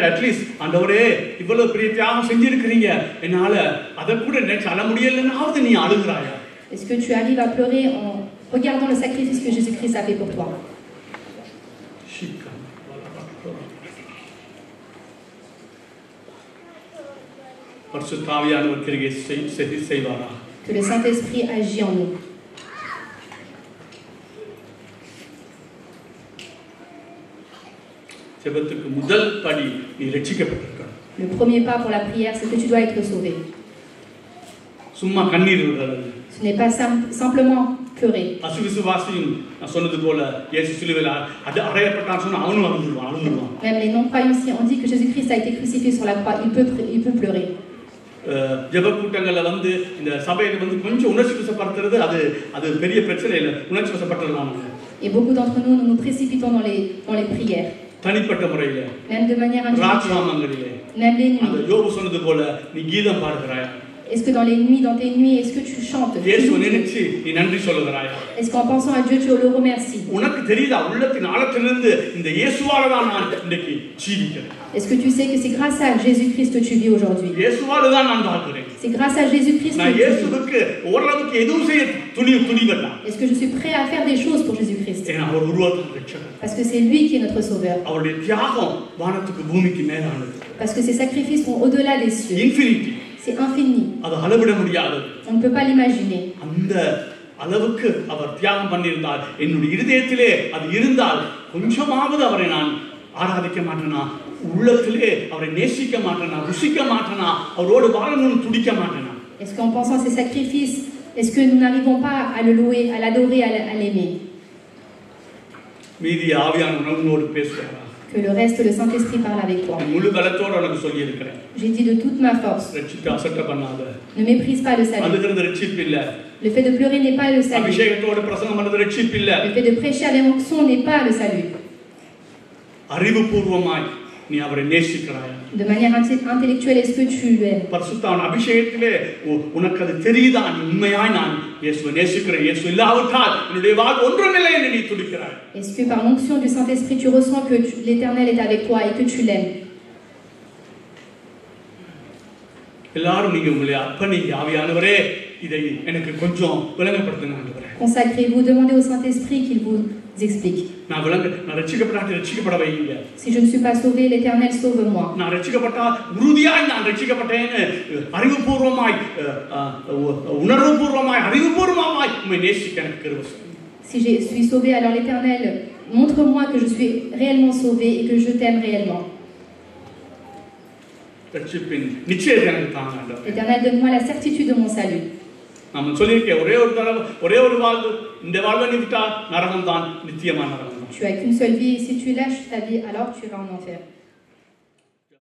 Speaker 1: At least ஆண்டவரே இவ்வளவு பெரிய தியாகம் செஞ்சிருக்கீங்க, என்னால அத கூட நினைச்சு அழ முடியலன்னாவது நீ அழுகுறாயா?
Speaker 2: Est-ce que tu arrives à pleurer en regardant le sacrifice que Jésus-Christ a fait pour toi? Que le Saint-Esprit agit en nous.
Speaker 1: Le premier pas pour la prière, c'est que tu dois être sauvé. சும்மா கண்ணீர் விடுறது.
Speaker 2: Ce n'est pas simplement pleurer.
Speaker 1: அசுவிசுவாசியும் நான் சொன்னது போல இயேசு சிலுவையில் அறையப்பட்டான்னு சொன்னா அவனும் அழுதுருவான்.
Speaker 2: Même les non-croyants, si on dit que Jésus-Christ a été crucifié sur la croix, il peut pleurer.
Speaker 1: ஜெப கூட்டங்கள்ல வந்து இந்த சபையில வந்து கொஞ்சம் உணர்ச்சி வசப்படுத்துறது அது பெரிய பிரச்சனை இல்லை. உணர்ச்சி வசப்பட்டுறலாம்.
Speaker 2: Et beaucoup d'entre nous nous précipitons dans les prières.
Speaker 1: தனிப்பட்ட முறையில,
Speaker 2: même de manière individuelle, même les nuits.
Speaker 1: அந்த யோபு சொன்னது போல நீ கீதம் பாடுகிறாய்.
Speaker 2: Est-ce que dans tes nuits, est-ce que tu chantes?
Speaker 1: இயேசு நினைச்சு நீ நன்றி சொல்லுகிறாய்.
Speaker 2: Est-ce qu'en pensant à Dieu tu le remercies?
Speaker 1: உனக்கு தெரியுதா உள்ளத்தின் ஆழத்திலிருந்து இந்த இயேசுவால தான் நான் இன்னைக்கு ஜீவிக்கிறேன்.
Speaker 2: Est-ce que tu sais que c'est grâce à Jésus-Christ que tu vis aujourd'hui?
Speaker 1: இயேசுவால தான் நான் வாழ்கிறேன்.
Speaker 2: C'est grâce à Jésus-Christ que
Speaker 1: நான் இயேசுவுக்கு ஓரளவுக்கு எதுவும் செய்ய துணிவதா.
Speaker 2: Est-ce que je suis prêt à faire des choses pour Jésus-Christ?
Speaker 1: அவர் உருவாக்கின ரட்சகர்.
Speaker 2: Parce que c'est lui qui est notre sauveur.
Speaker 1: அவருடைய தியாகம் வானத்துக்கு பூமிக்கு மேலானது.
Speaker 2: Parce que ses sacrifices sont au-delà des cieux.
Speaker 1: Infinity.
Speaker 2: C'est infini.
Speaker 1: அது அளவிட முடியாது.
Speaker 2: On ne peut pas l'imaginer.
Speaker 1: அந்த அளவுக்கு அவர் தியாகம் பண்ணியிருந்தார். என்னுடைய இதயத்திலே அது இருந்தால் கொஞ்சமாவது அவரை நான் ஆராதிக்க மாட்டேனா, உள்ளத்திலே அவரை நேசிக்க மாட்டேனா, ருசிக்க மாட்டேனா, அவரோடு வாழணும்னு துடிக்க மாட்டேனா?
Speaker 2: Est-ce qu'en pensant à ses sacrifices, est-ce que nous n'arrivons pas à le louer, à l'adorer, à l'aimer?
Speaker 1: மீதி ஆவியானவர் உன்னோடு பேசுவாரா?
Speaker 2: Que le reste, le Saint-Esprit parle avec toi.
Speaker 1: முழு பலத்தோட உனக்கு சொல்லி இருக்கிறேன்.
Speaker 2: J'ai dit de toute ma force.
Speaker 1: ரட்சிக்க அசட்டை பண்ணாத.
Speaker 2: Ne méprise pas le salut.
Speaker 1: அதுங்கிறது ரட்சிப்பு இல்ல.
Speaker 2: Le fait de pleurer n'est pas le salut.
Speaker 1: அபிஷேகத்தோட பிரசங்கம் பண்றது ரட்சிப்பு இல்ல.
Speaker 2: Le fait de prêcher avec onction n'est pas le salut.
Speaker 1: அறிவுபூர்வமாய் நீ அவரை நேசிக்கிறாய்.
Speaker 2: De manière intellectuelle, est-ce que tu l'aimes?
Speaker 1: பரிசுத்தான அபிஷேகத்திலே உனக்கு அது தெரியுதா நீ உண்மையாய் நான் இயேசுவை நேசிக்கிறேன், இயேசு இல்லாவிட்டால் என்னுடைய வாழ்வு ஒன்றுமில்லை என்று நீ துடிக்கிறாய்.
Speaker 2: Est-ce que par l'onction du Saint-Esprit tu ressens que l'Éternel est avec toi et que tu l'aimes?
Speaker 1: எல்லாரும் நீங்க உங்களை அர்ப்பணிங்க. ஆவியானவரே இதை எனக்கு கொஞ்சம் விளங்கப்படுத்துங்க ஆண்டவரே.
Speaker 2: Consacrez-vous, demandez au Saint-Esprit qu'il vous explique.
Speaker 1: நான் ரட்சிக்கப்பட வைங்க.
Speaker 2: Si je ne suis pas sauvé, l'Éternel sauve-moi.
Speaker 1: நான் ரட்சிக்கப்பட்டா உறுதியாய் நான் ரட்சிக்கப்பட்டேன்னு அறிவுபூர்வமாய் உணர்வுபூர்வமாய் அறிவுபூர்வமாய் உம்மை நேசிக்க எனக்கு கிருபை செய்யுங்க.
Speaker 2: Si je suis sauvé, alors l'Éternel montre-moi que je suis réellement sauvé et que je t'aime réellement.
Speaker 1: ரட்சிப்பின் நிச்சயத்தை எனக்கு தாங்க ஆண்டவரே.
Speaker 2: L'Éternel, donne-moi la certitude de mon salut.
Speaker 1: நான் சொல்லியிருக்கேன், ஒரே ஒரு வாழ்வு, இந்த வாழ்வை நீ விட்டா நரகம் தான், நித்தியமான நரகம் தான்.
Speaker 2: Tu as qu'une seule vie et si tu lâches ta vie, alors tu iras en enfer.